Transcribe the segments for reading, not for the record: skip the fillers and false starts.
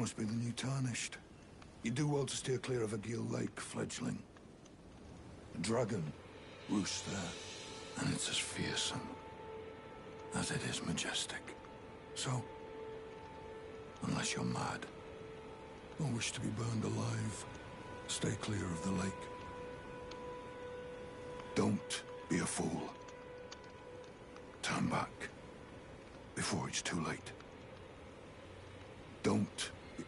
must be the new Tarnished. You do well to steer clear of a Gill Lake fledgling. A dragon roosts there, and it's as fearsome as it is majestic. So, unless you're mad, or wish to be burned alive, stay clear of the lake. Don't be a fool. Turn back before it's too late. Don't be...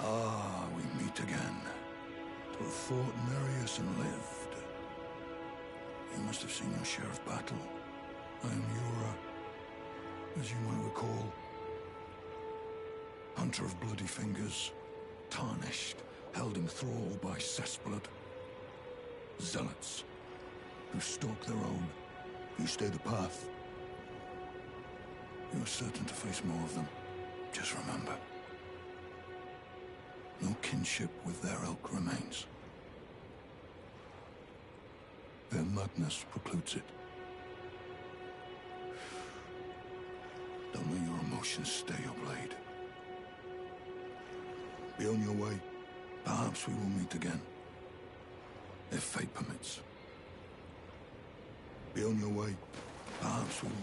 Ah, we meet again. To have fought Nereus and lived. You must have seen your share of battle. I am Yura, as you might recall. Hunter of bloody fingers, tarnished, held in thrall by cessblood. Zealots, who stalk their own, who stay the path. You are certain to face more of them. Just remember. No kinship with their ilk remains. Their madness precludes it. Don't let your emotions stay your blade. Be on your way. Perhaps we will meet again. If fate permits. Be on your way. Perhaps we will...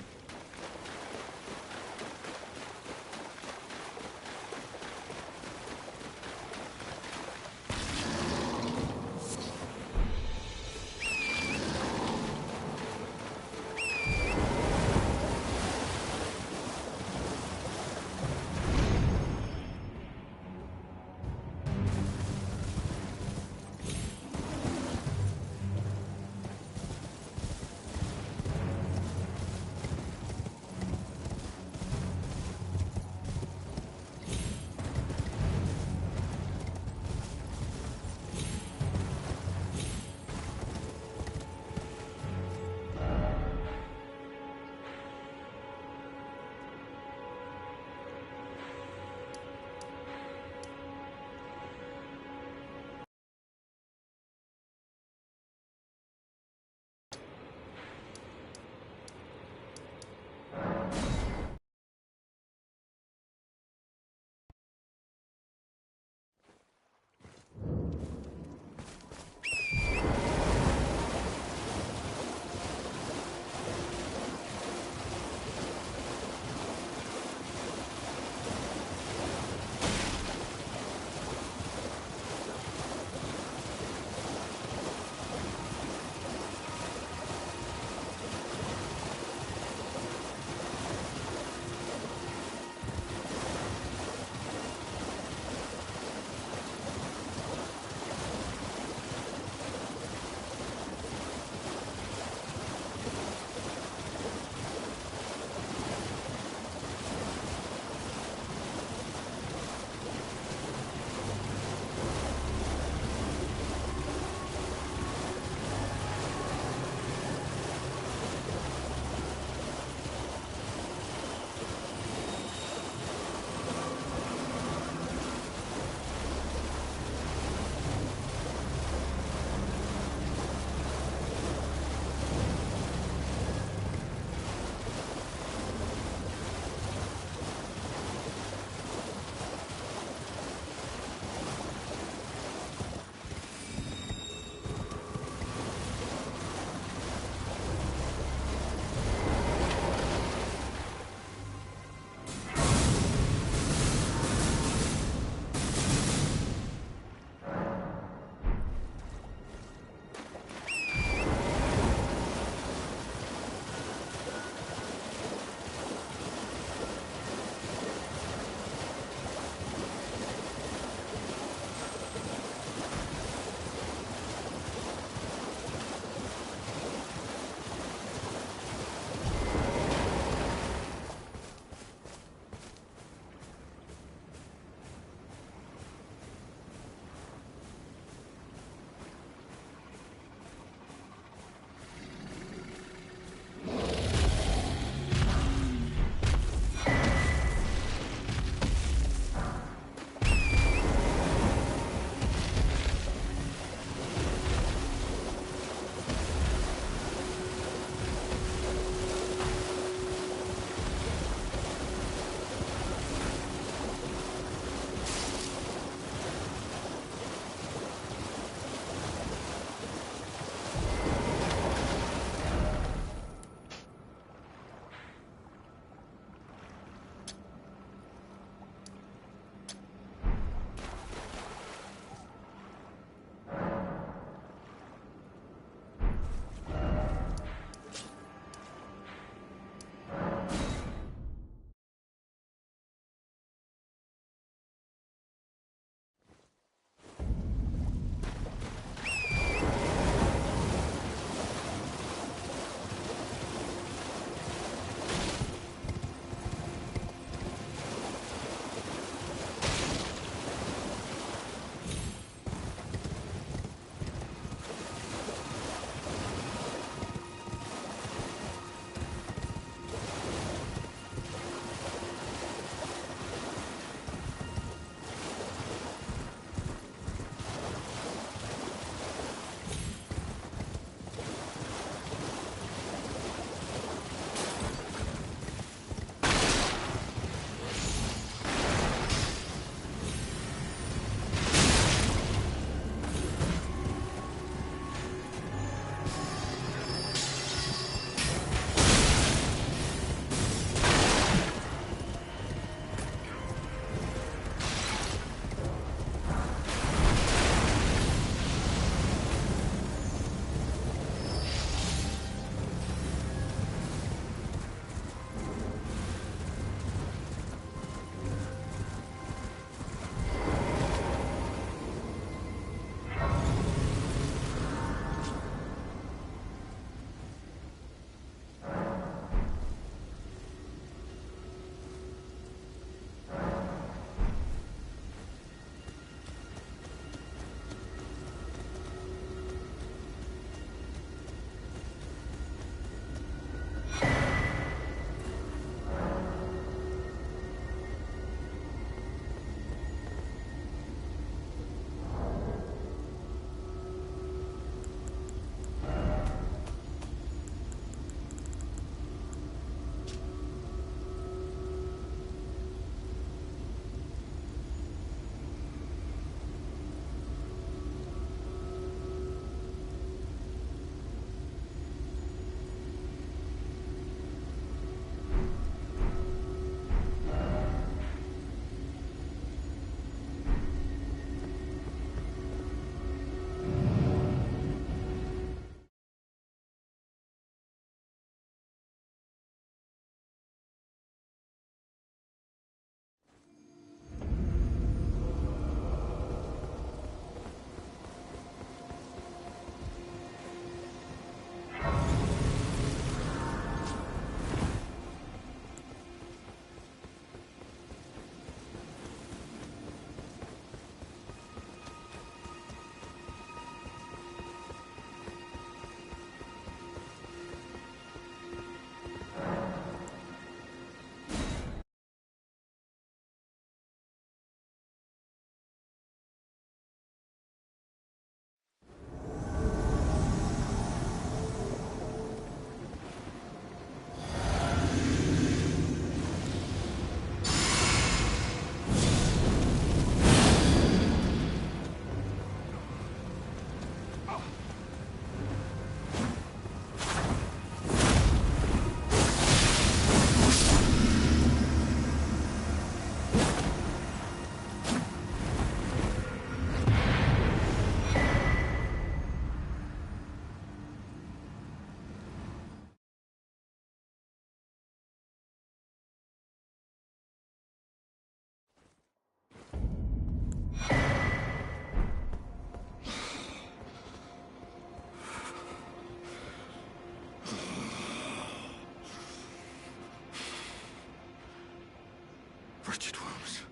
wretched wounds.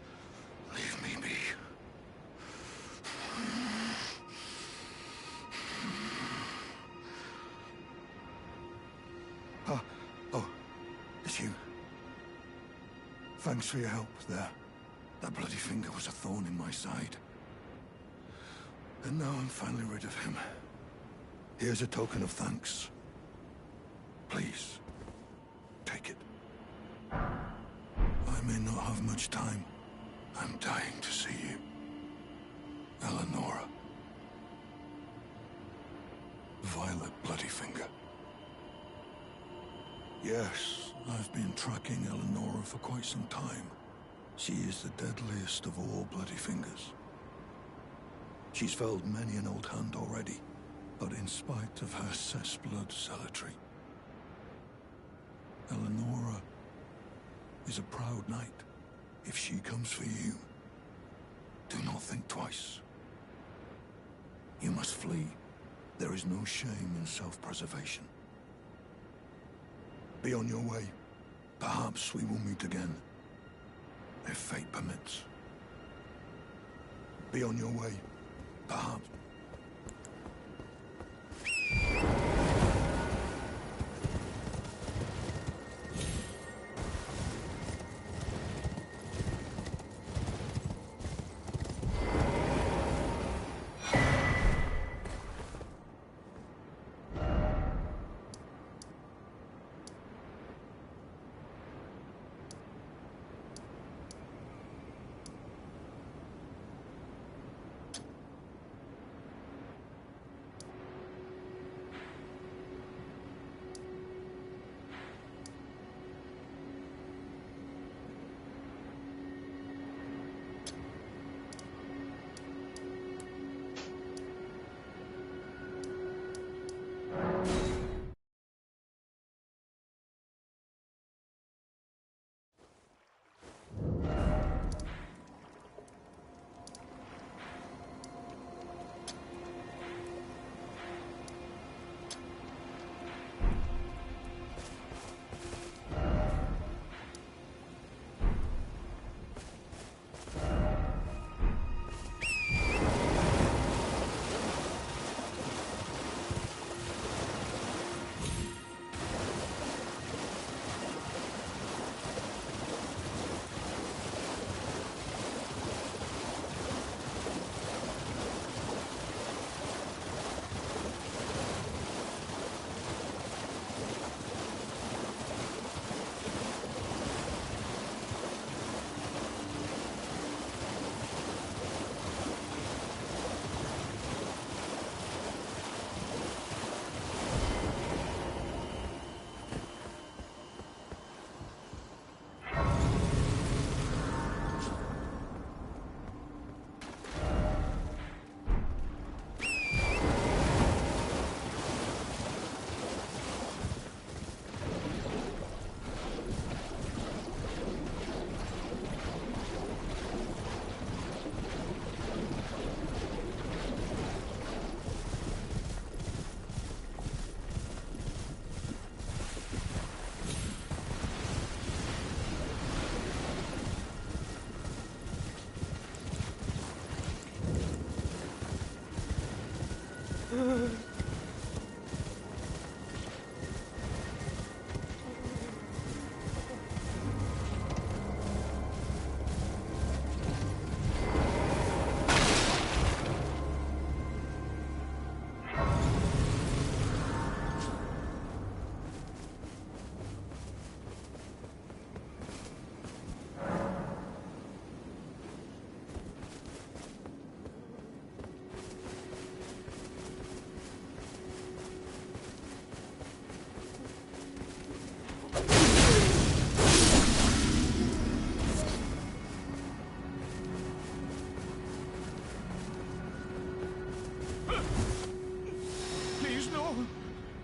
Leave me be. Oh, it's you. Thanks for your help there. That bloody finger was a thorn in my side. And now I'm finally rid of him. Here's a token of thanks. Please, take it. I may not have much time. I'm dying to see you. Eleonora. Violet Bloodyfinger. Yes, I've been tracking Eleonora for quite some time. She is the deadliest of all Bloodyfingers. She's felled many an old hand already, but in spite of her cessblood zealotry, Eleonora is a proud knight. If she comes for you, do not think twice. You must flee. There is no shame in self-preservation. Be on your way. Perhaps we will meet again, if fate permits. Be on your way. Perhaps.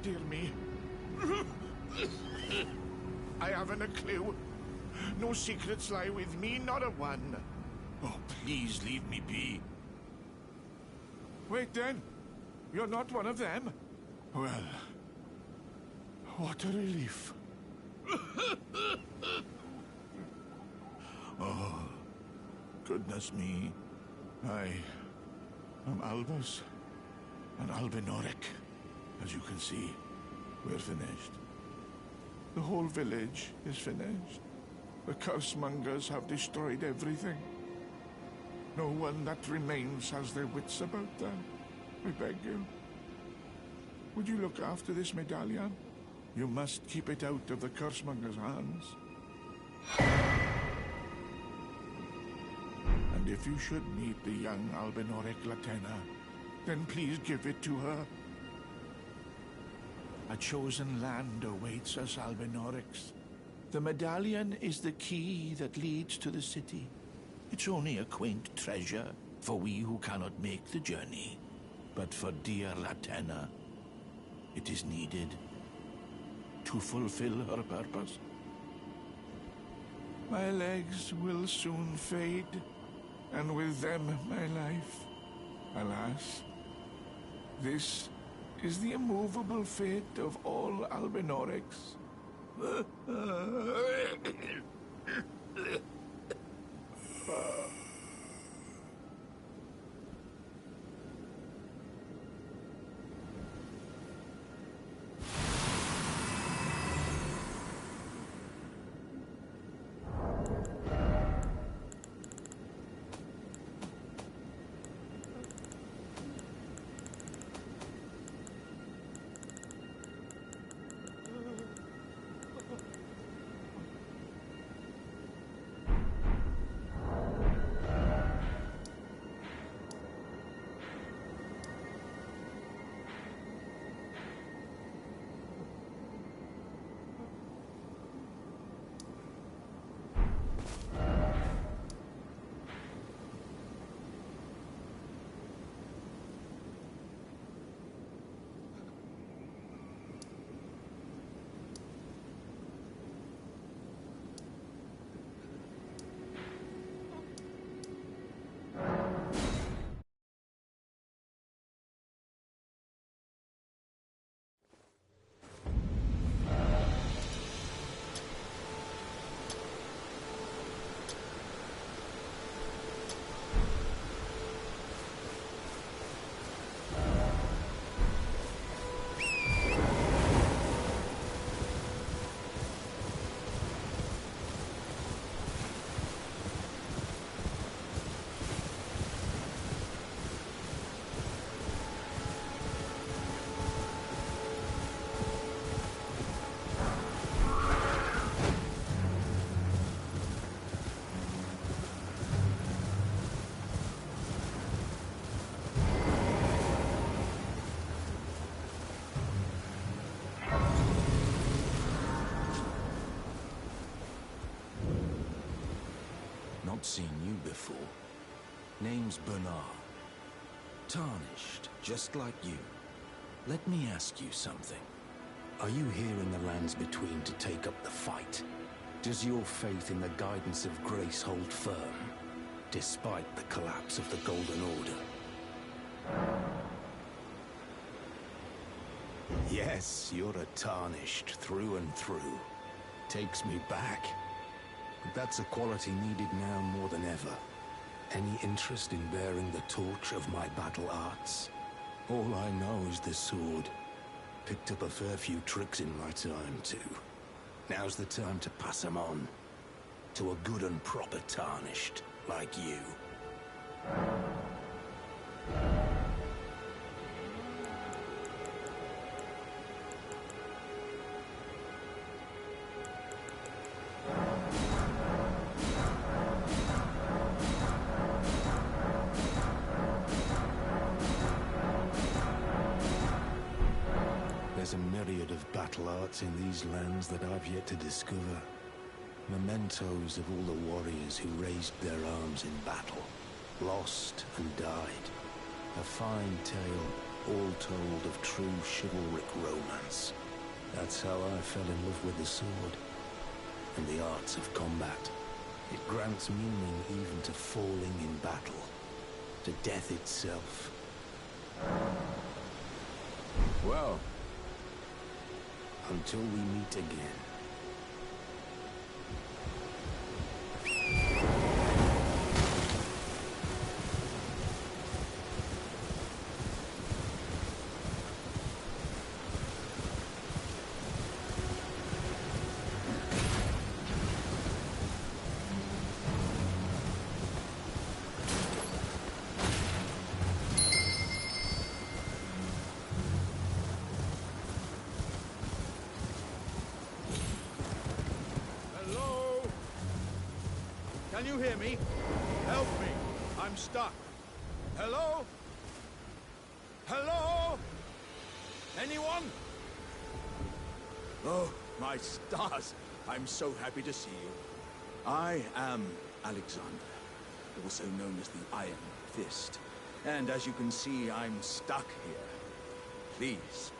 Dear me. I haven't a clue. No secrets lie with me, not a one. Oh, please leave me be. Wait then. You're not one of them? Well, what a relief. Oh, goodness me. I am Albus and Albinoric. As you can see, we're finished. The whole village is finished. The cursemongers have destroyed everything. No one that remains has their wits about them. I beg you. Would you look after this medallion? You must keep it out of the cursemongers' hands. And if you should meet the young Albinoric Latena, then please give it to her. A chosen land awaits us, Albinorics. The medallion is the key that leads to the city. It's only a quaint treasure for we who cannot make the journey. But for dear Latena, it is needed to fulfill her purpose. My legs will soon fade, and with them my life. Alas, this is the immovable fate of all Albinorics. Not seen you before. Name's Bernard. Tarnished, just like you. Let me ask you something. Are you here in the lands between to take up the fight? Does your faith in the guidance of grace hold firm, despite the collapse of the Golden Order? Yes, you're a Tarnished through and through. Takes me back. But that's a quality needed now more than ever. Any interest in bearing the torch of my battle arts? All I know is the sword. Picked up a fair few tricks in my time, too. Now's the time to pass them on. To a good and proper Tarnished, like you. There's a myriad of battle arts in these lands that I've yet to discover. Mementos of all the warriors who raised their arms in battle, lost and died. A fine tale, all told of true chivalric romance. That's how I fell in love with the sword, and the arts of combat. It grants meaning even to falling in battle, to death itself. Well, until we meet again. Can you hear me? Help me. I'm stuck. Hello? Hello? Anyone? Oh, my stars. I'm so happy to see you. I am Alexander, also known as the Iron Fist. And as you can see, I'm stuck here. Please,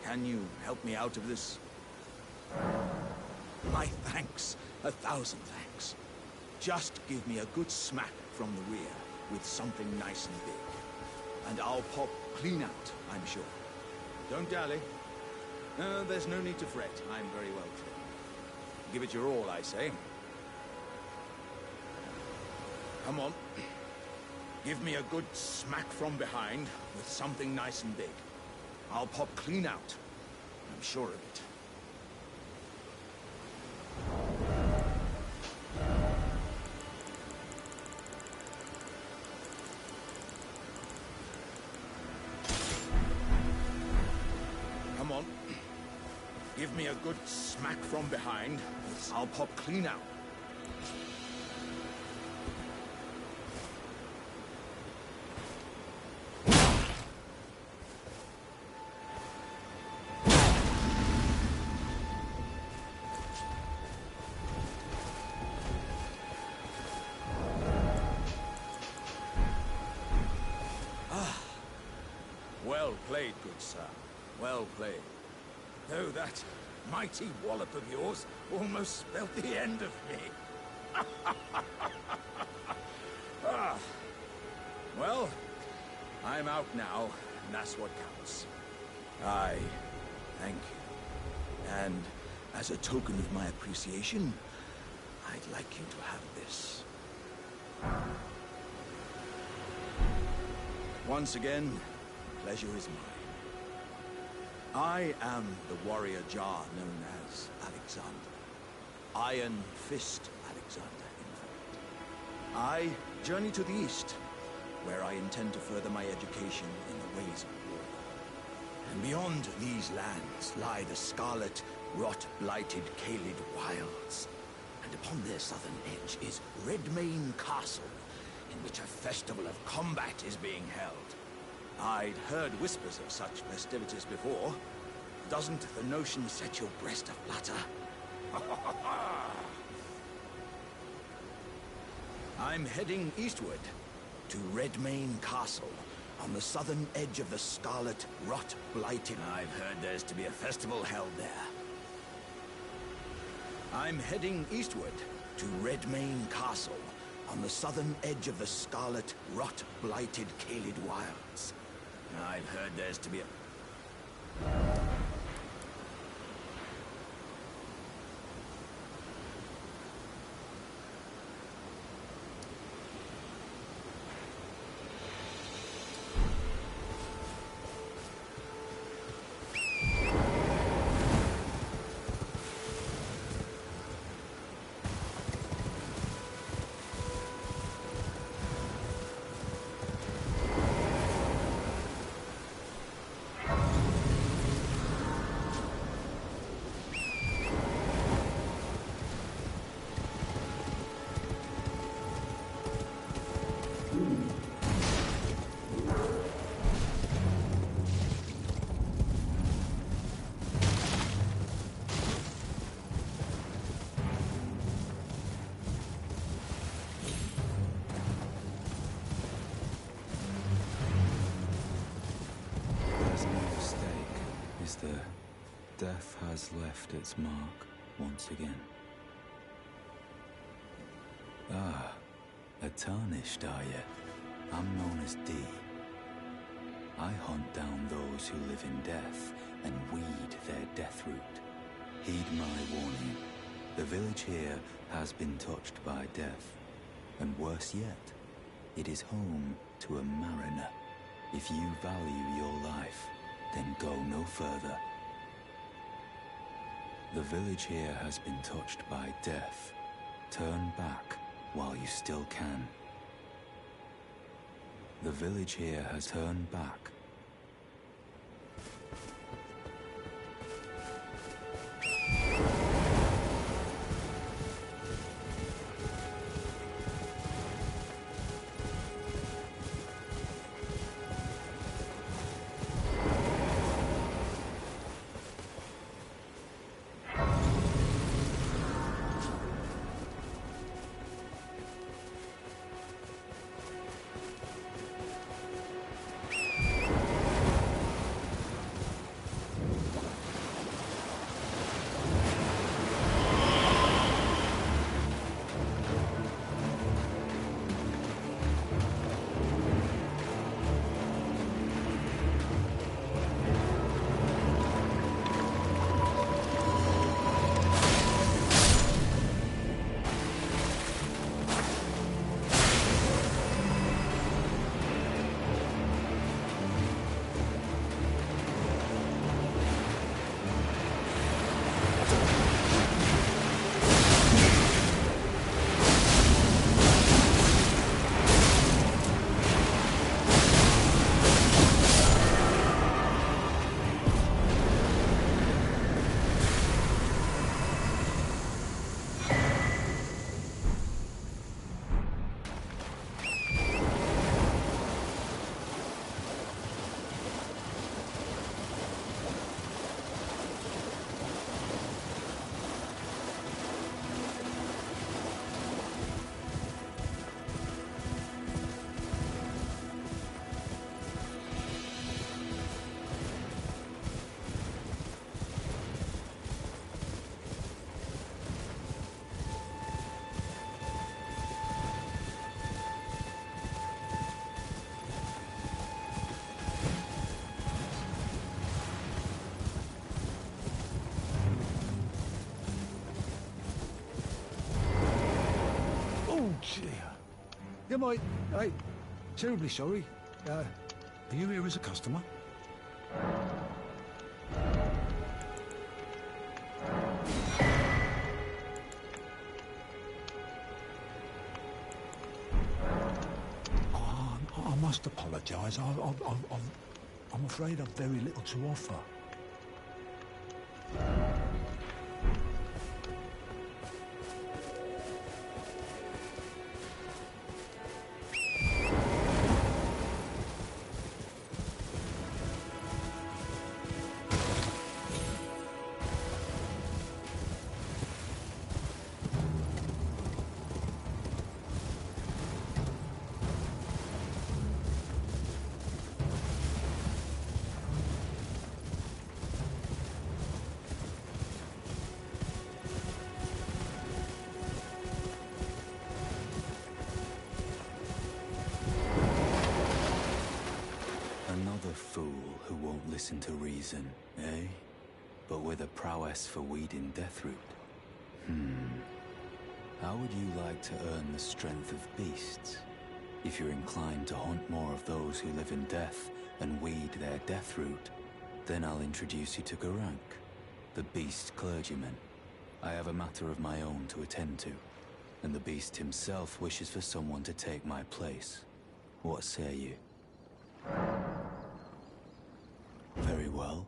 can you help me out of this? My thanks. 1,000 thanks. Just give me a good smack from the rear with something nice and big. And I'll pop clean out, I'm sure. Don't dally. There's no need to fret. I'm very well trained. Give it your all, I say. Come on. Give me a good smack from behind with something nice and big. I'll pop clean out. I'm sure of it. Come on. Give me a good smack from behind. I'll pop clean out. Well played, good sir. Well played. Though that mighty wallop of yours almost spelt the end of me. Ah. Well, I'm out now, and that's what counts. I thank you. And as a token of my appreciation, I'd like you to have this. Once again, pleasure is mine. I am the warrior Jar known as Alexander. Iron Fist Alexander, in fact. I journey to the east, where I intend to further my education in the ways of war. And beyond these lands lie the scarlet, rot-blighted Caelid wilds. And upon their southern edge is Redmane Castle, in which a festival of combat is being held. I'd heard whispers of such festivities before. Doesn't the notion set your breast aflutter? I'm heading eastward to Redmane Castle, on the southern edge of the scarlet, rot-blighted. I've heard there's to be a festival held there. I'm heading eastward to Redmane Castle, on the southern edge of the scarlet, rot-blighted Caelid wilds. I've heard there's to be a... Death has left its mark once again. Ah, a tarnished, are you? I'm known as D. I hunt down those who live in death and weed their death root. Heed my warning. The village here has been touched by death. And worse yet, it is home to a mariner. If you value your life, then go no further. The village here has been touched by death. Turn back while you still can. The village here has turned back. Yeah, mate. Hey, terribly sorry. Are you here as a customer? I must apologise. I'm afraid I've very little to offer. Another fool who won't listen to reason, eh? But with a prowess for weeding Deathroot. How would you like to earn the strength of beasts? If you're inclined to hunt more of those who live in death and weed their Deathroot, then I'll introduce you to Garank, the beast clergyman. I have a matter of my own to attend to, and the beast himself wishes for someone to take my place. What say you? Very well.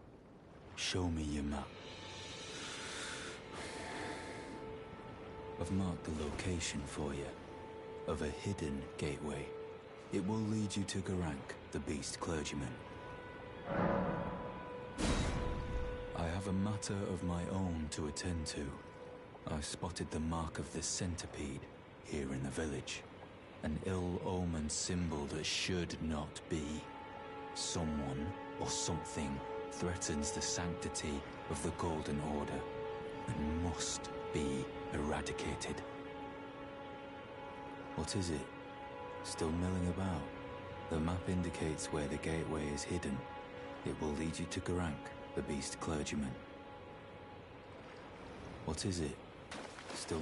Show me your map. I've marked the location for you, of a hidden gateway. It will lead you to Garank, the beast clergyman. I have a matter of my own to attend to. I spotted the mark of the centipede here in the village. An ill-omened symbol that should not be. Someone or something threatens the sanctity of the Golden Order and must be eradicated. What is it? Still milling about? The map indicates where the gateway is hidden. It will lead you to Garank, the beast clergyman. What is it? Still...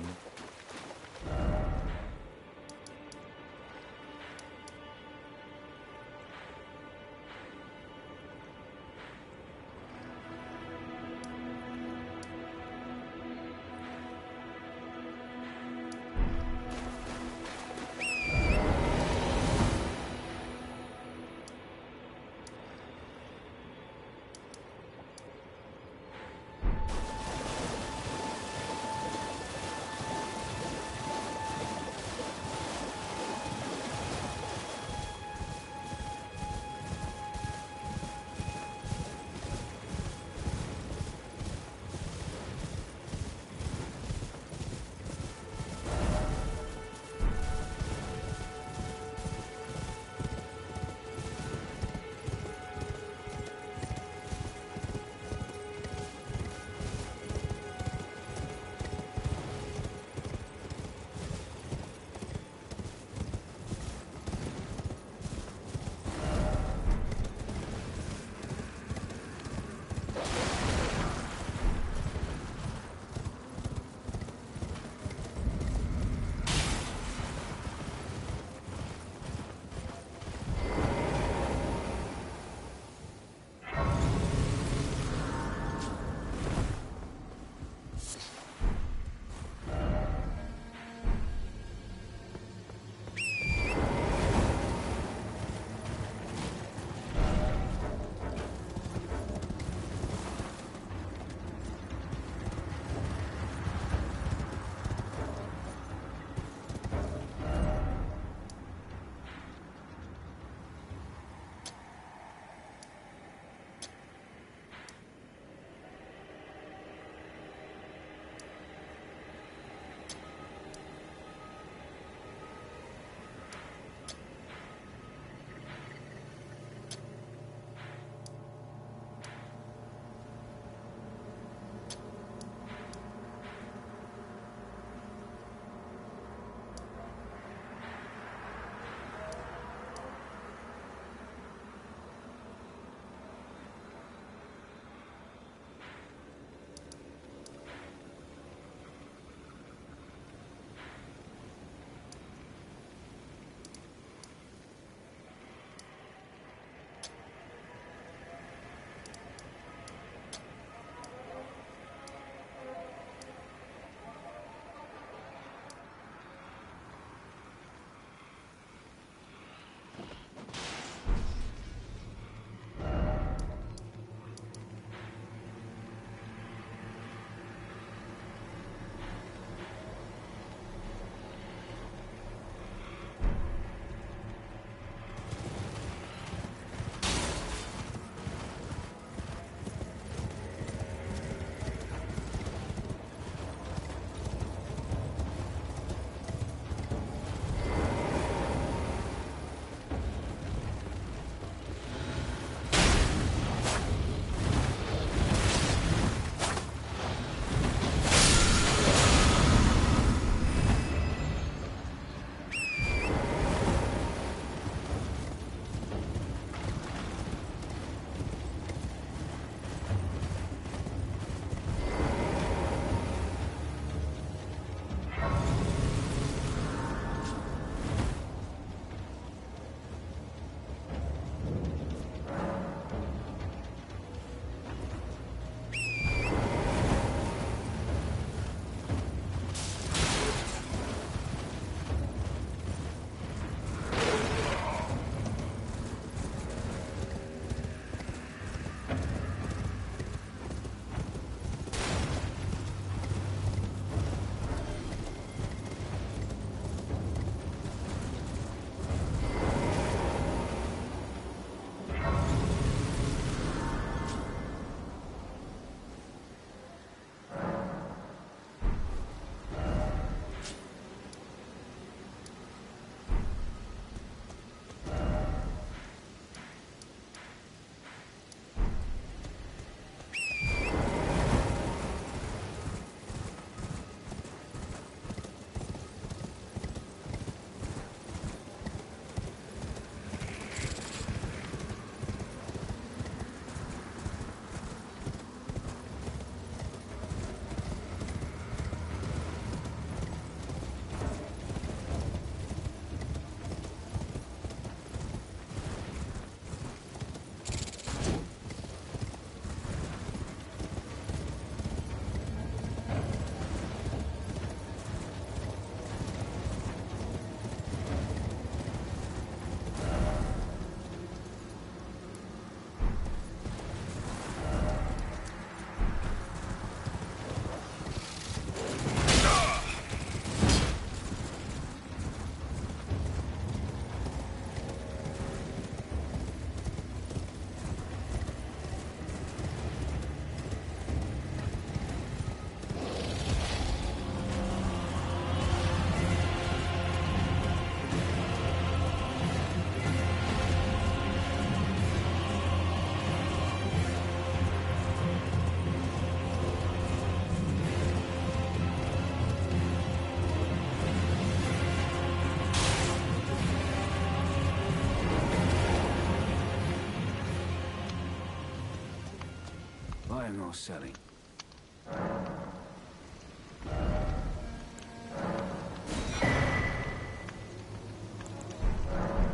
buying or selling?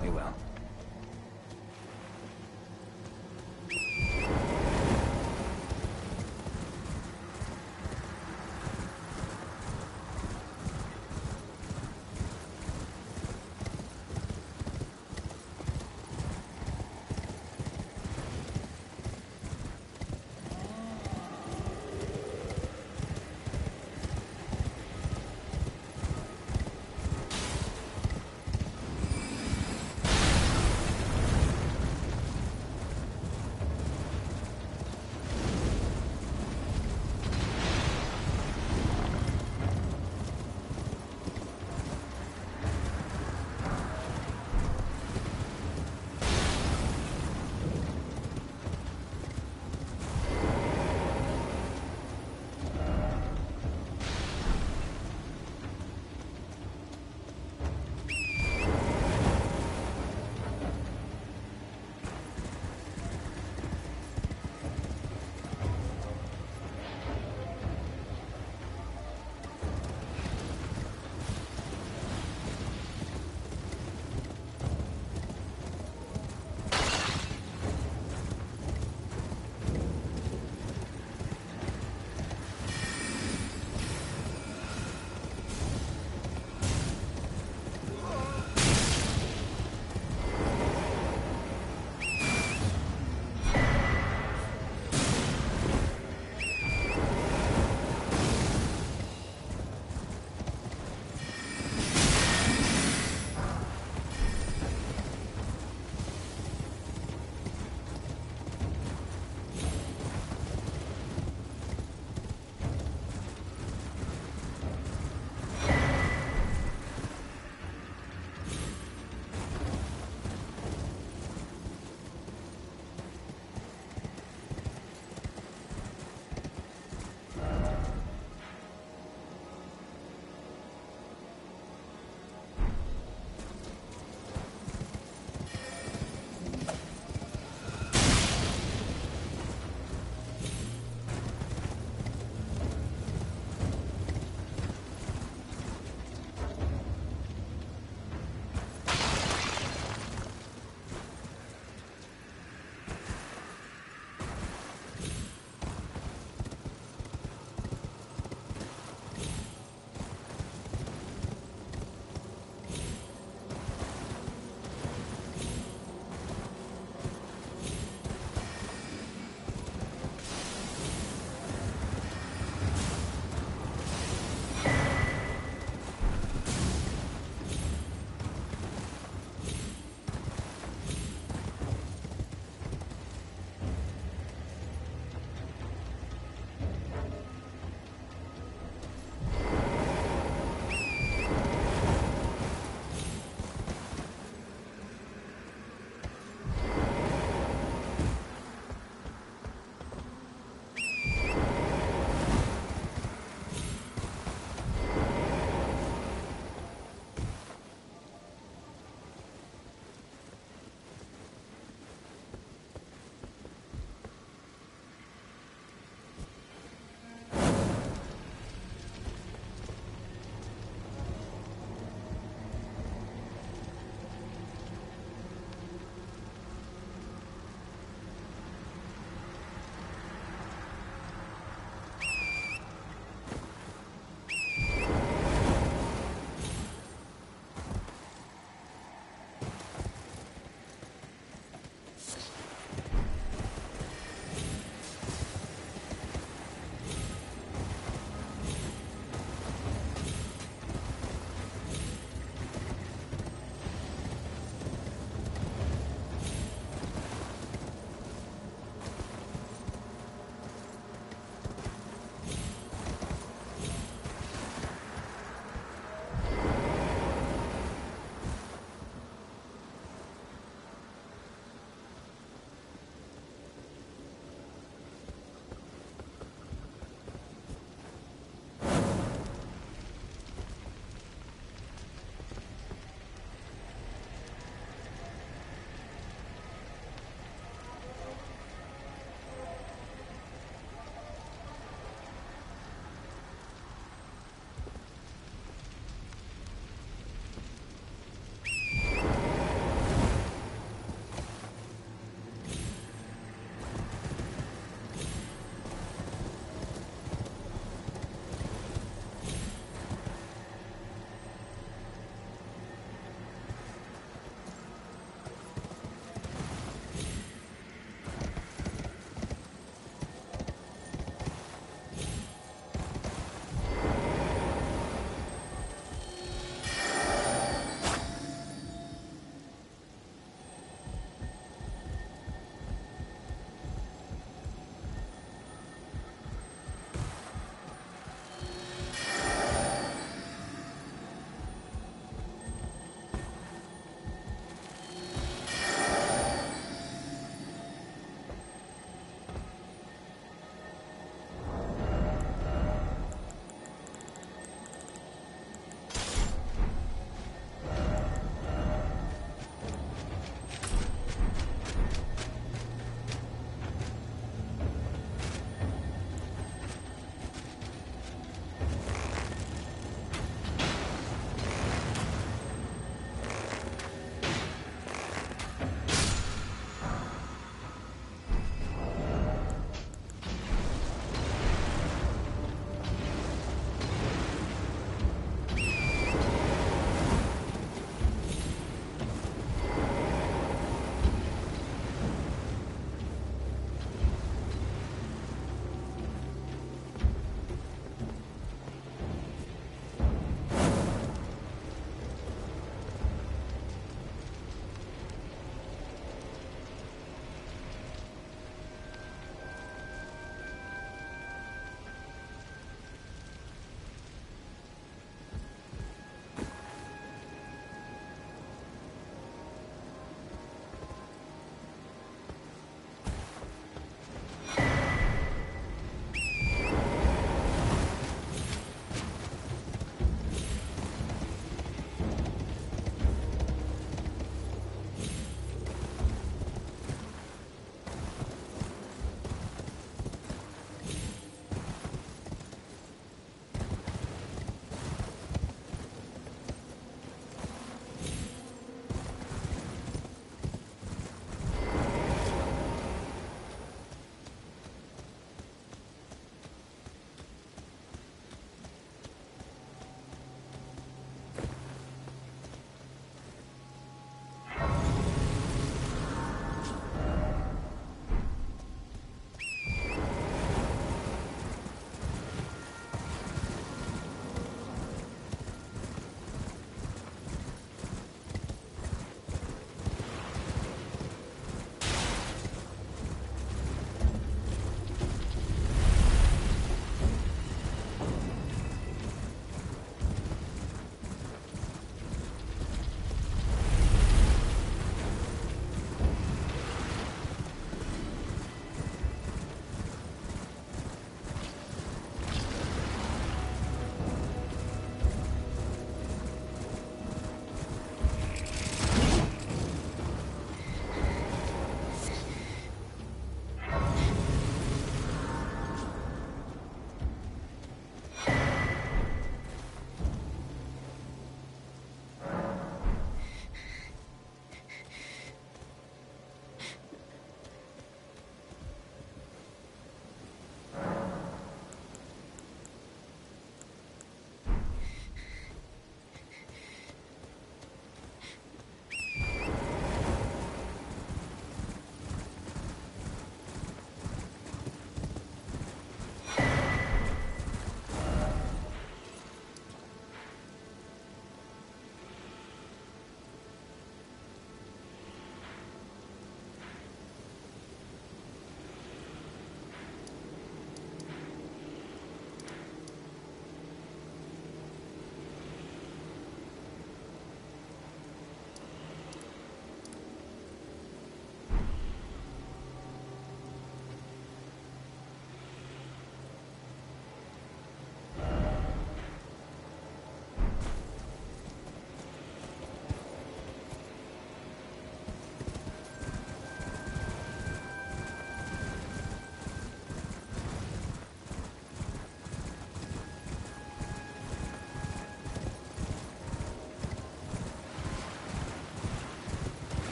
Very well.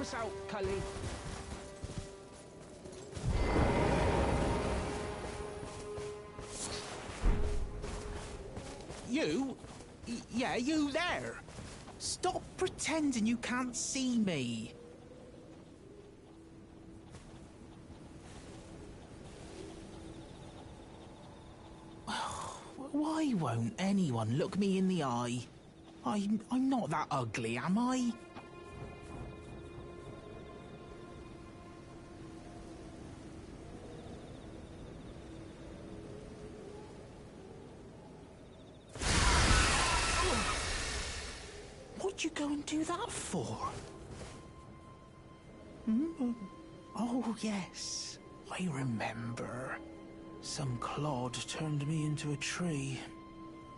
us out, Cully. You? Yeah, you there. Stop pretending you can't see me. Why won't anyone look me in the eye? I'm not that ugly, am I? What'd you go and do that for? Oh, yes. I remember. Some clod turned me into a tree.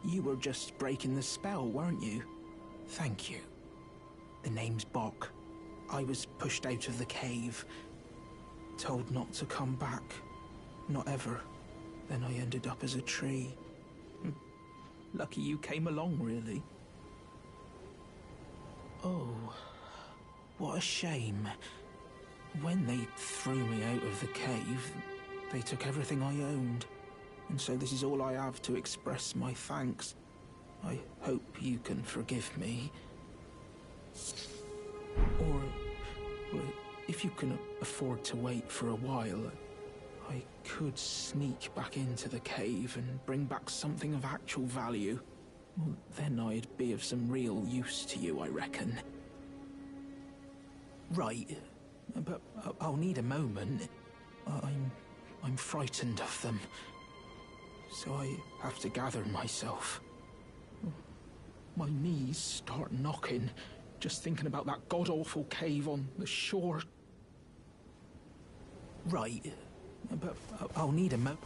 You were just breaking the spell, weren't you? Thank you. The name's Bok. I was pushed out of the cave. Told not to come back. Not ever. Then I ended up as a tree. Lucky you came along, really. Oh, what a shame. When they threw me out of the cave, they took everything I owned. And so this is all I have to express my thanks. I hope you can forgive me. Or if you can afford to wait for a while, I could sneak back into the cave and bring back something of actual value. Well, then I'd be of some real use to you, I reckon. Right, but I'll need a moment. I'm frightened of them, so I have to gather myself. My knees start knocking, just thinking about that god-awful cave on the shore. Right, but I'll need a moment.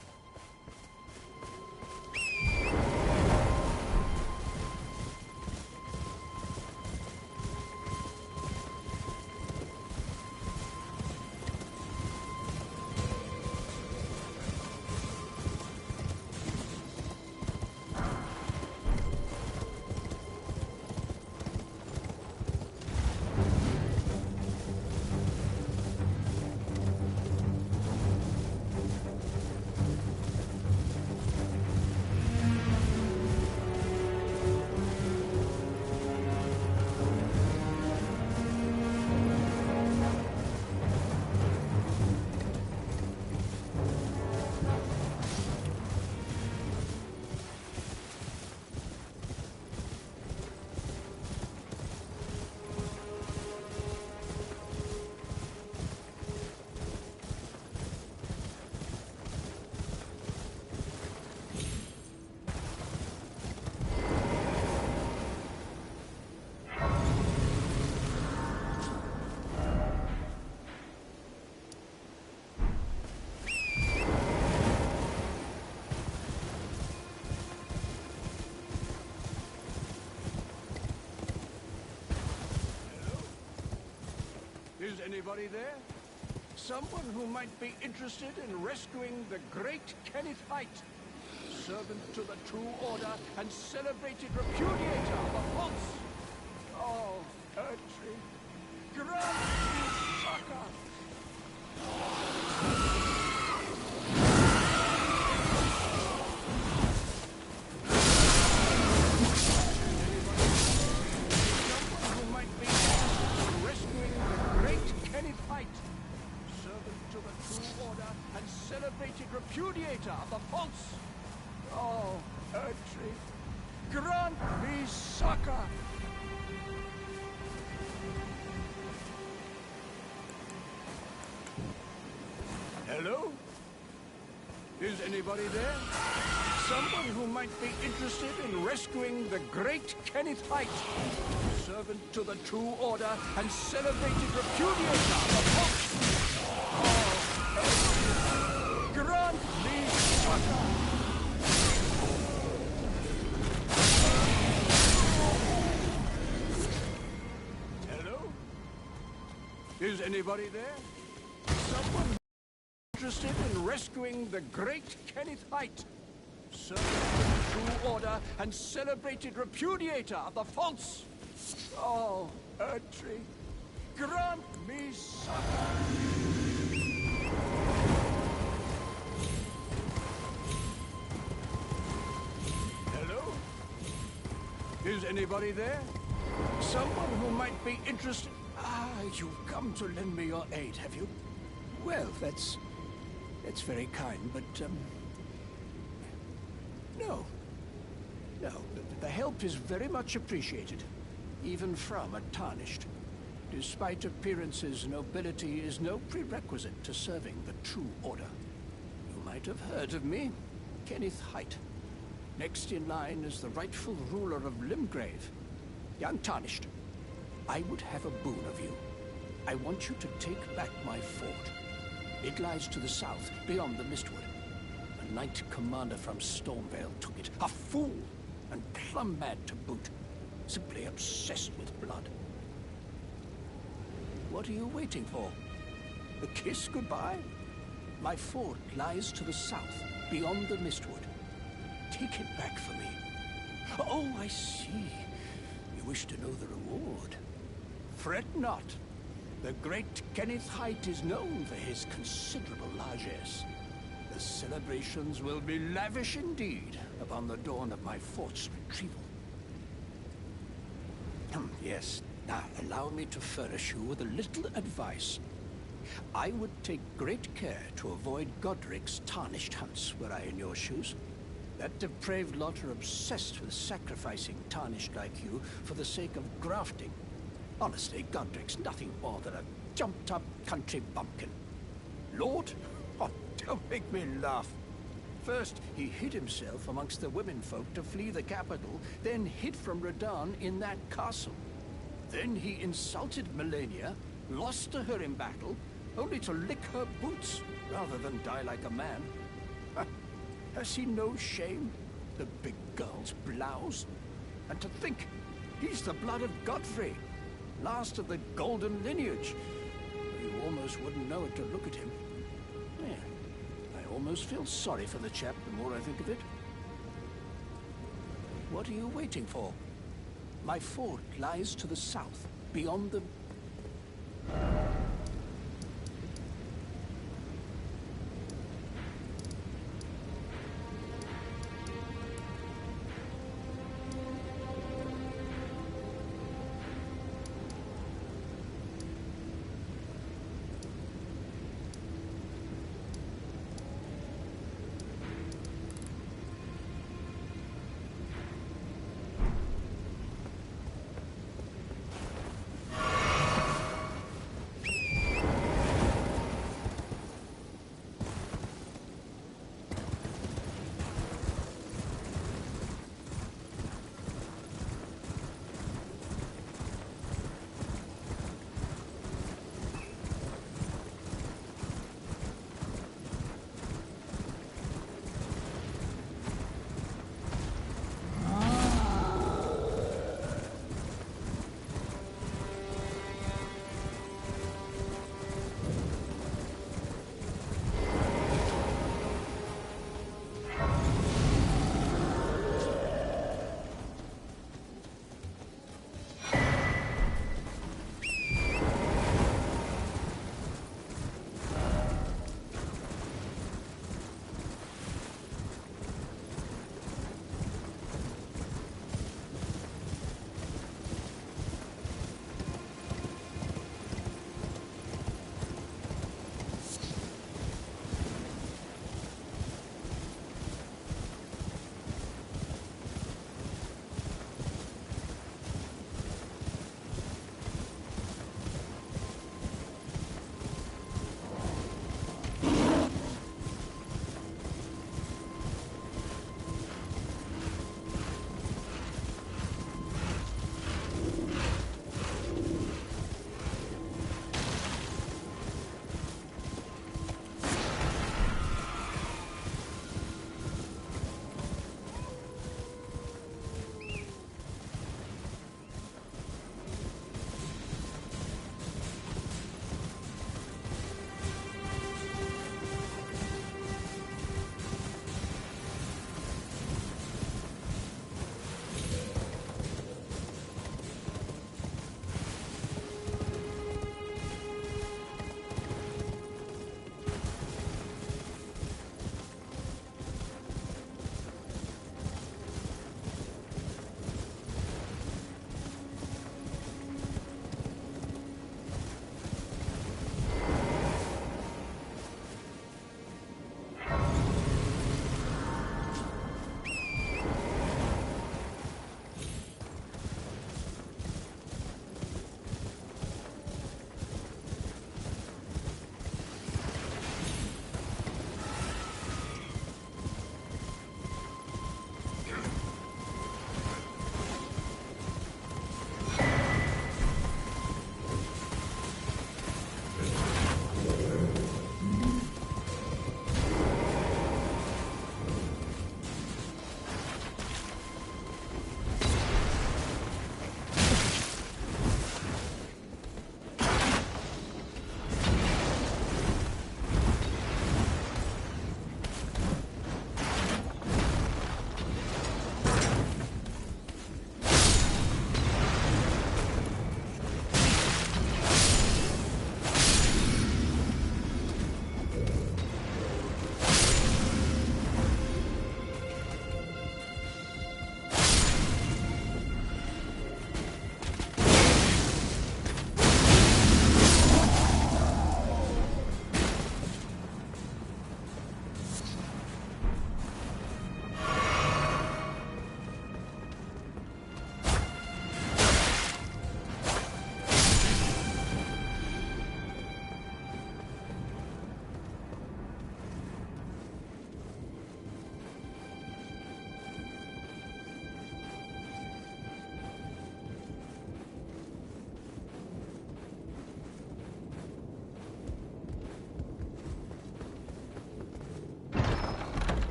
Is anybody there? Someone who might be interested in rescuing the great Kenneth Height, servant to the True Order and celebrated repudiator of the false. Oh, Ertry, grant me succor! Repudiator of the false. Oh, Ertry, grant me succor. Hello? Is anybody there? Someone who might be interested in rescuing the great Kenneth Height, servant to the True Order and celebrated repudiator of the false. Oh, Ertry, grant me succor! Hello? Is anybody there? Someone interested in rescuing the great Kenneth Height, servant to the True Order and celebrated repudiator of the false. Oh, Ertry, grant me succor. Hello? Is anybody there? Someone who might be interested? Ah, you've come to lend me your aid, have you? Well, that's very kind, but, no. No, the help is very much appreciated, even from a Tarnished. Despite appearances, nobility is no prerequisite to serving the true order. You might have heard of me, Kenneth Height. Next in line is the rightful ruler of Limgrave, young Tarnished. I would have a boon of you. I want you to take back my fort. It lies to the south, beyond the Mistwood. A knight commander from Stormvale took it. A fool! And plumb mad to boot. Simply obsessed with blood. What are you waiting for? A kiss goodbye? My fort lies to the south, beyond the Mistwood. Take it back for me. Oh, I see. You wish to know the reward. Fret not. The great Kenneth Height is known for his considerable largesse. The celebrations will be lavish indeed upon the dawn of my fort's retrieval. Yes, now allow me to furnish you with a little advice. I would take great care to avoid Godric's Tarnished hunts were I in your shoes. That depraved lot are obsessed with sacrificing Tarnished like you for the sake of grafting. Honestly, Godric's nothing more than a jumped-up country bumpkin. Lord? Oh, don't make me laugh. First, he hid himself amongst the womenfolk to flee the capital, then hid from Radahn in that castle. Then he insulted Melania, lost to her in battle, only to lick her boots rather than die like a man. Has he no shame, the big girl's blouse? And to think, he's the blood of Godfrey, last of the golden lineage. You almost wouldn't know it to look at him. Yeah, I almost feel sorry for the chap the more I think of it. What are you waiting for? My fort lies to the south, beyond the...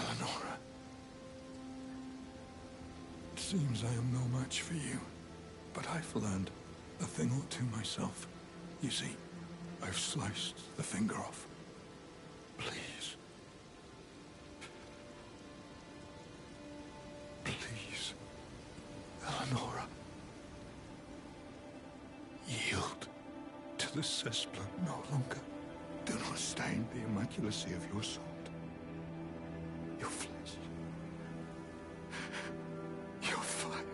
Eleonora. It seems I am no match for you, but I've learned a thing or two myself. You see, I've sliced the finger off. Please. Please, Eleonora. Yield to the cessplant no longer. Do not stain the immaculacy of your sword. Your flesh. Your fire.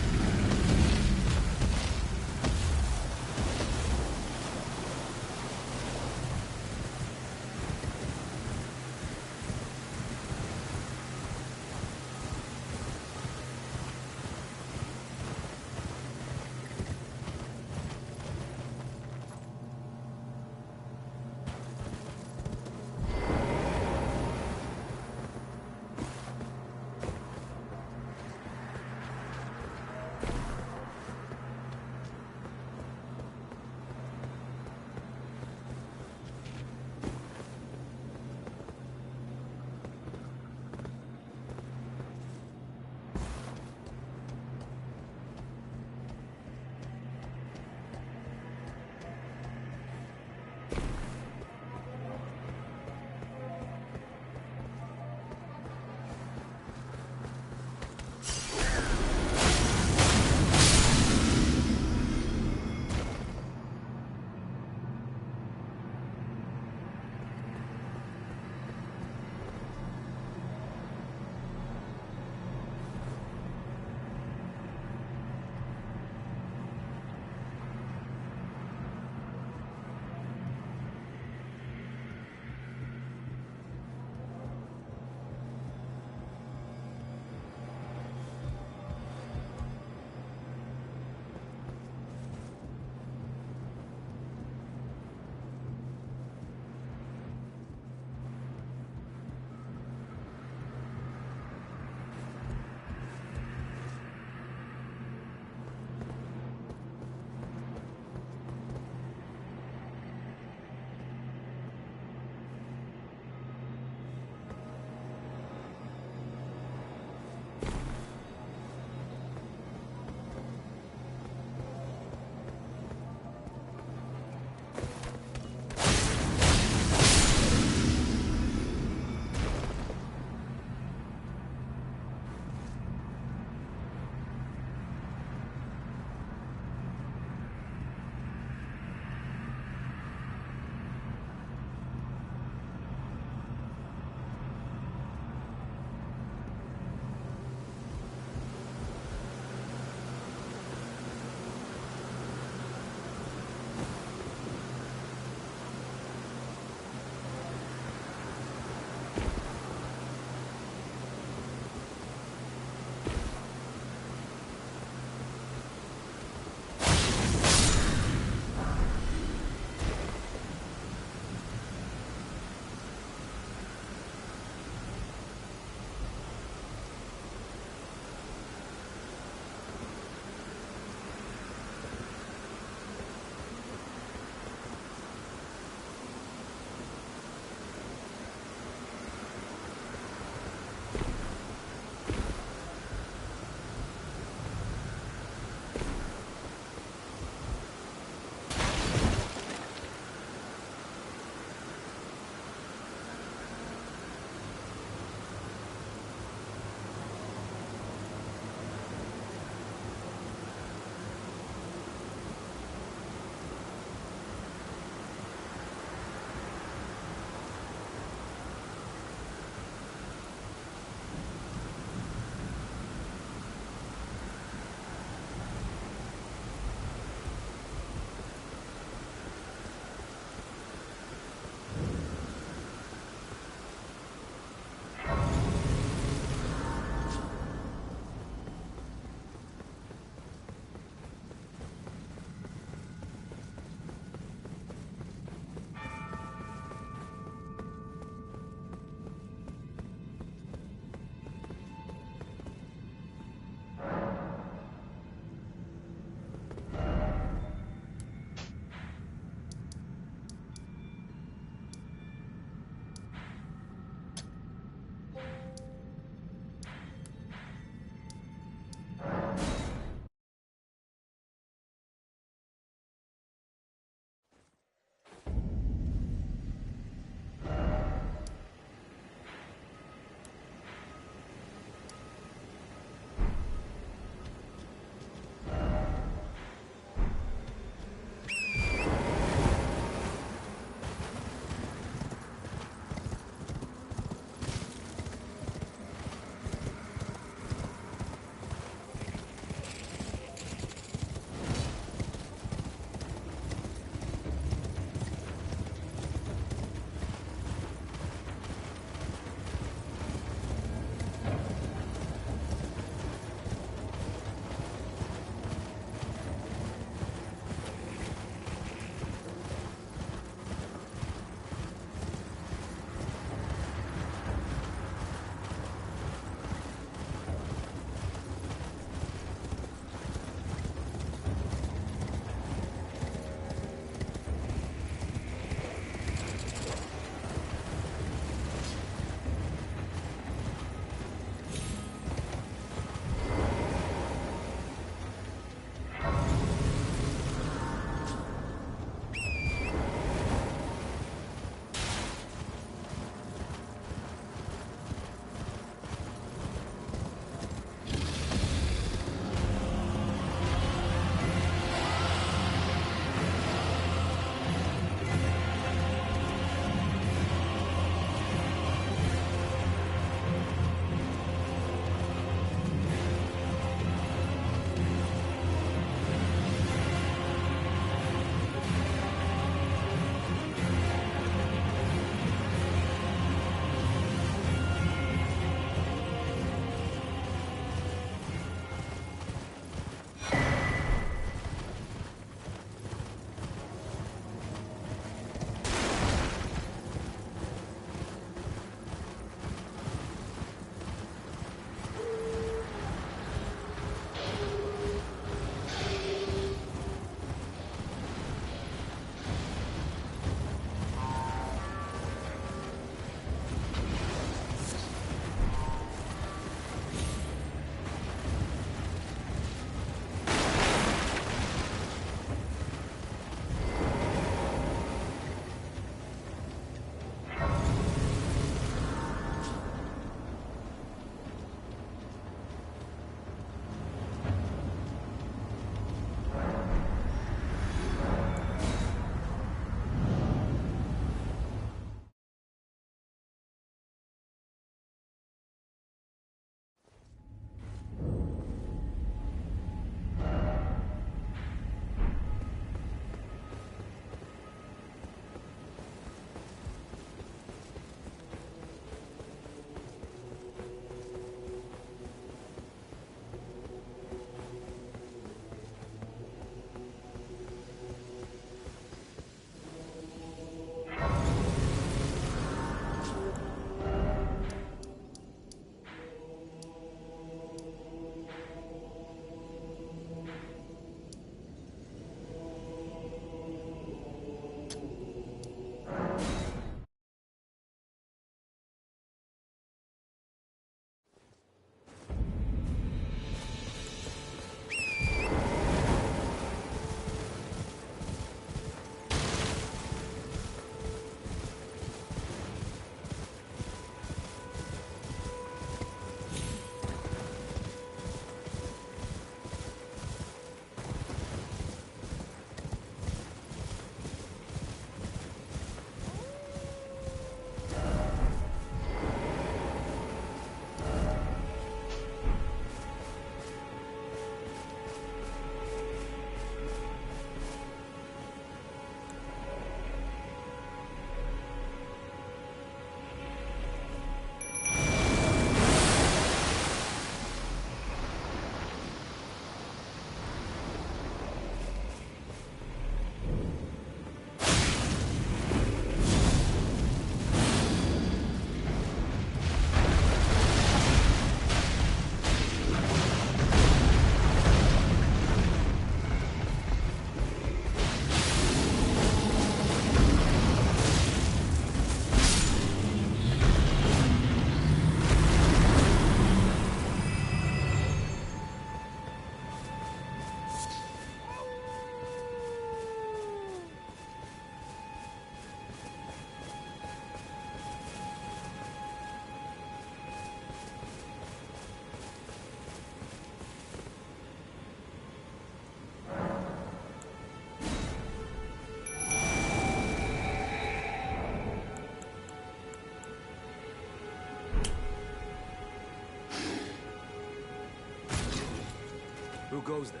Who goes there?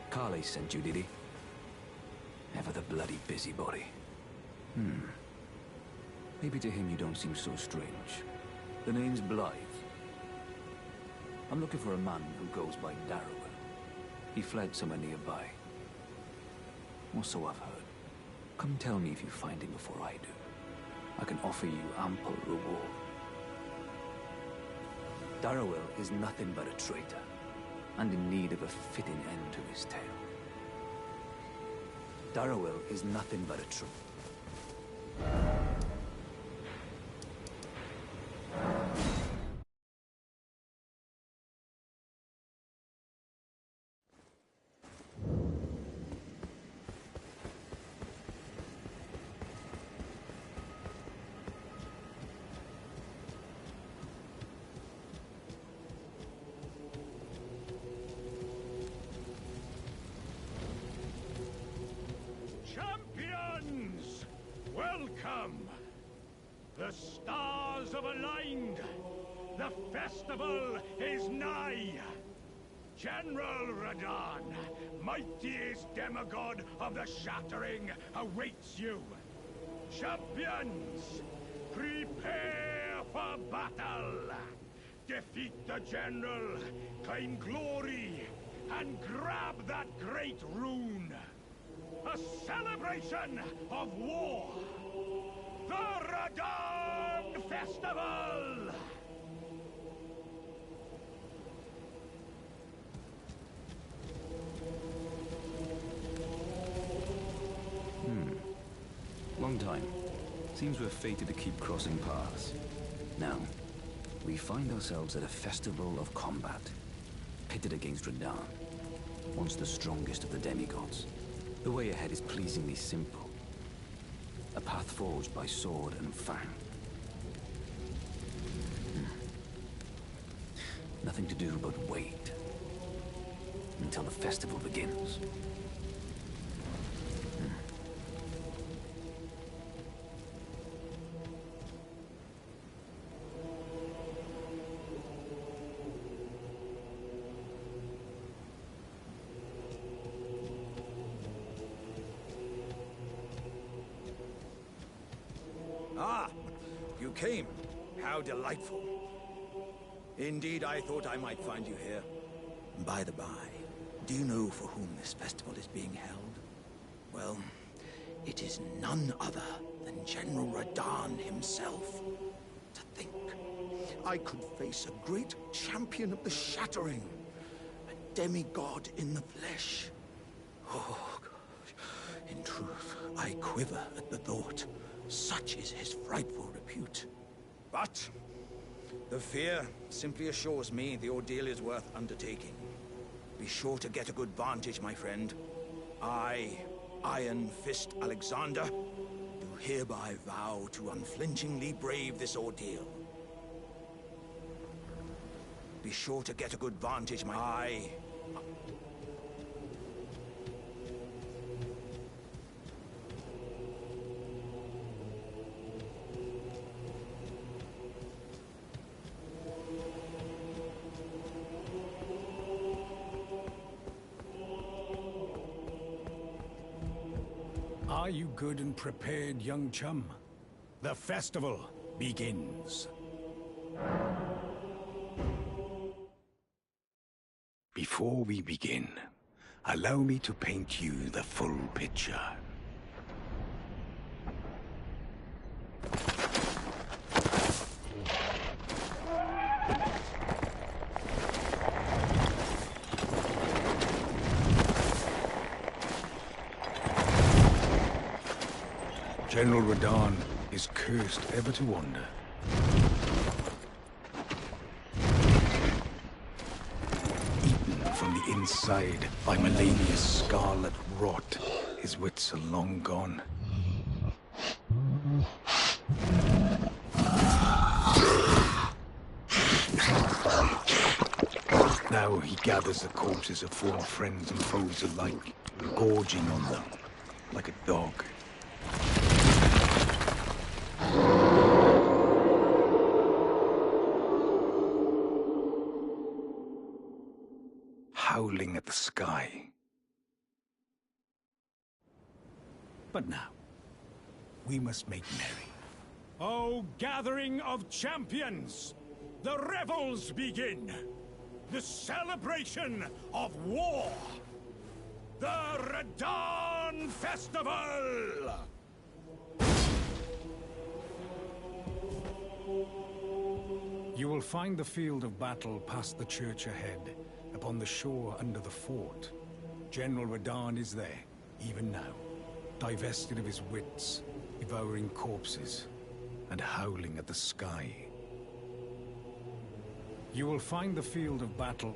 Carly sent you, did he? Ever the bloody busybody. Maybe to him you don't seem so strange. The name's Blythe. I'm looking for a man who goes by Darrowell. He fled somewhere nearby. Or so I've heard. Come tell me if you find him before I do. I can offer you ample reward. Darrowell is nothing but a traitor, and in need of a fitting end to his tale. Darrowell is nothing but a traitor. Champions! Welcome! The stars have aligned. The festival is nigh. General Radahn, mightiest demigod of the Shattering, awaits you. Champions, prepare for battle. Defeat the General, claim glory, and grab that great rune. A celebration of war. The Radahn Festival! Long time. Seems we're fated to keep crossing paths. Now, we find ourselves at a festival of combat. Pitted against Radahn, once the strongest of the demigods. The way ahead is pleasingly simple. A path forged by sword and fang. Nothing to do but wait. Until the festival begins. Ah, you came. How delightful. Indeed, I thought I might find you here. By the by, do you know for whom this festival is being held? Well, it is none other than General Radahn himself. To think, I could face a great champion of the Shattering, a demigod in the flesh. Oh, gosh. In truth, I quiver at the thought. Such is his frightful repute. But the fear simply assures me the ordeal is worth undertaking. Be sure to get a good vantage, my friend. I, Iron Fist Alexander, do hereby vow to unflinchingly brave this ordeal. Be sure to get a good vantage, my... Are you good and prepared, young chum? The festival begins. Before we begin, allow me to paint you the full picture. General Radahn is cursed ever to wander. Eaten from the inside by Melania's scarlet rot, his wits are long gone. Now he gathers the corpses of former friends and foes alike, gorging on them like a dog. Howling at at the sky. But now, we must make merry. O gathering of champions! The revels begin! The celebration of war! The Radahn Festival! You will find the field of battle past the church ahead, upon the shore under the fort. General Radahn is there, even now, divested of his wits, devouring corpses, and howling at the sky. You will find the field of battle.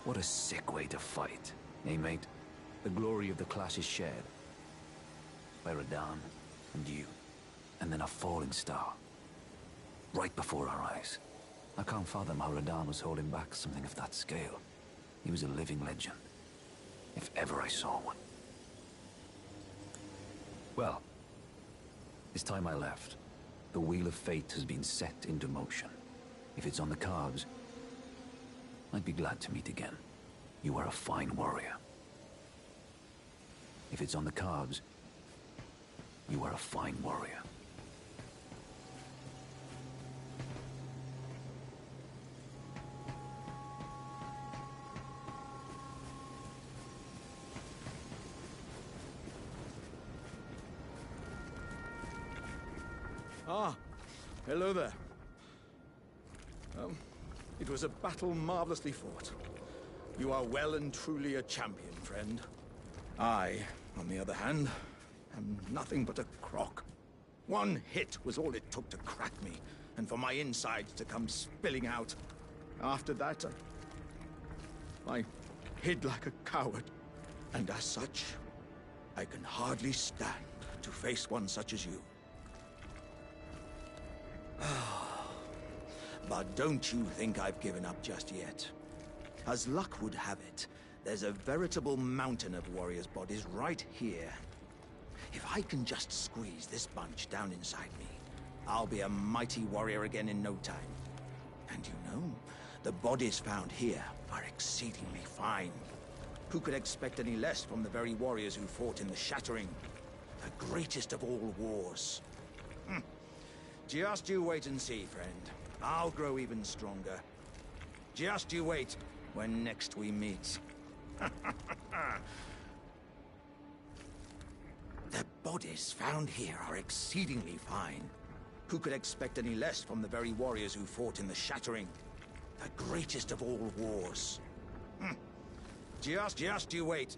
What a sick way to fight, eh, mate? The glory of the clash is shared. By Radahn, and you, and then a falling star. Right before our eyes. I can't fathom how Radahn was holding back something of that scale. He was a living legend. If ever I saw one. Well, it's time I left. The wheel of fate has been set into motion. If it's on the cards, I'd be glad to meet again. You are a fine warrior. If it's on the cards, you are a fine warrior. Ah, hello there. It was a battle marvelously fought. You are well and truly a champion, friend. I, on the other hand, am nothing but a crock. One hit was all it took to crack me, and for my insides to come spilling out. After that, I hid like a coward. And as such, I can hardly stand to face one such as you. But don't you think I've given up just yet. As luck would have it, there's a veritable mountain of warriors' bodies right here. If I can just squeeze this bunch down inside me, I'll be a mighty warrior again in no time. And you know, the bodies found here are exceedingly fine. Who could expect any less from the very warriors who fought in the Shattering? The greatest of all wars. Just you wait and see, friend. I'll grow even stronger. Just you wait when next we meet. The bodies found here are exceedingly fine. Who could expect any less from the very warriors who fought in the Shattering? The greatest of all wars. Just you wait.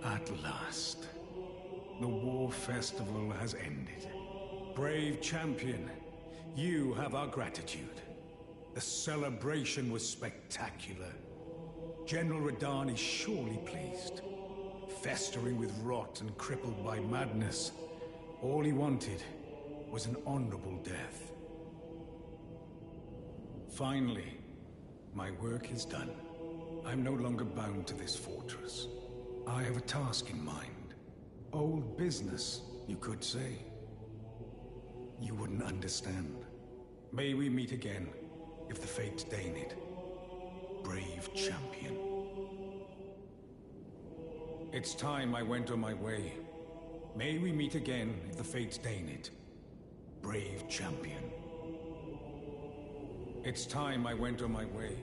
At last, the war festival has ended. Brave champion, you have our gratitude. The celebration was spectacular. General Radahn is surely pleased. Festering with rot and crippled by madness, all he wanted was an honorable death. Finally, my work is done. I'm no longer bound to this fortress. I have a task in mind. Old business, you could say. You wouldn't understand. May we meet again, if the fates deign it. Brave champion. It's time I went on my way. May we meet again, if the fates deign it. Brave champion. It's time I went on my way.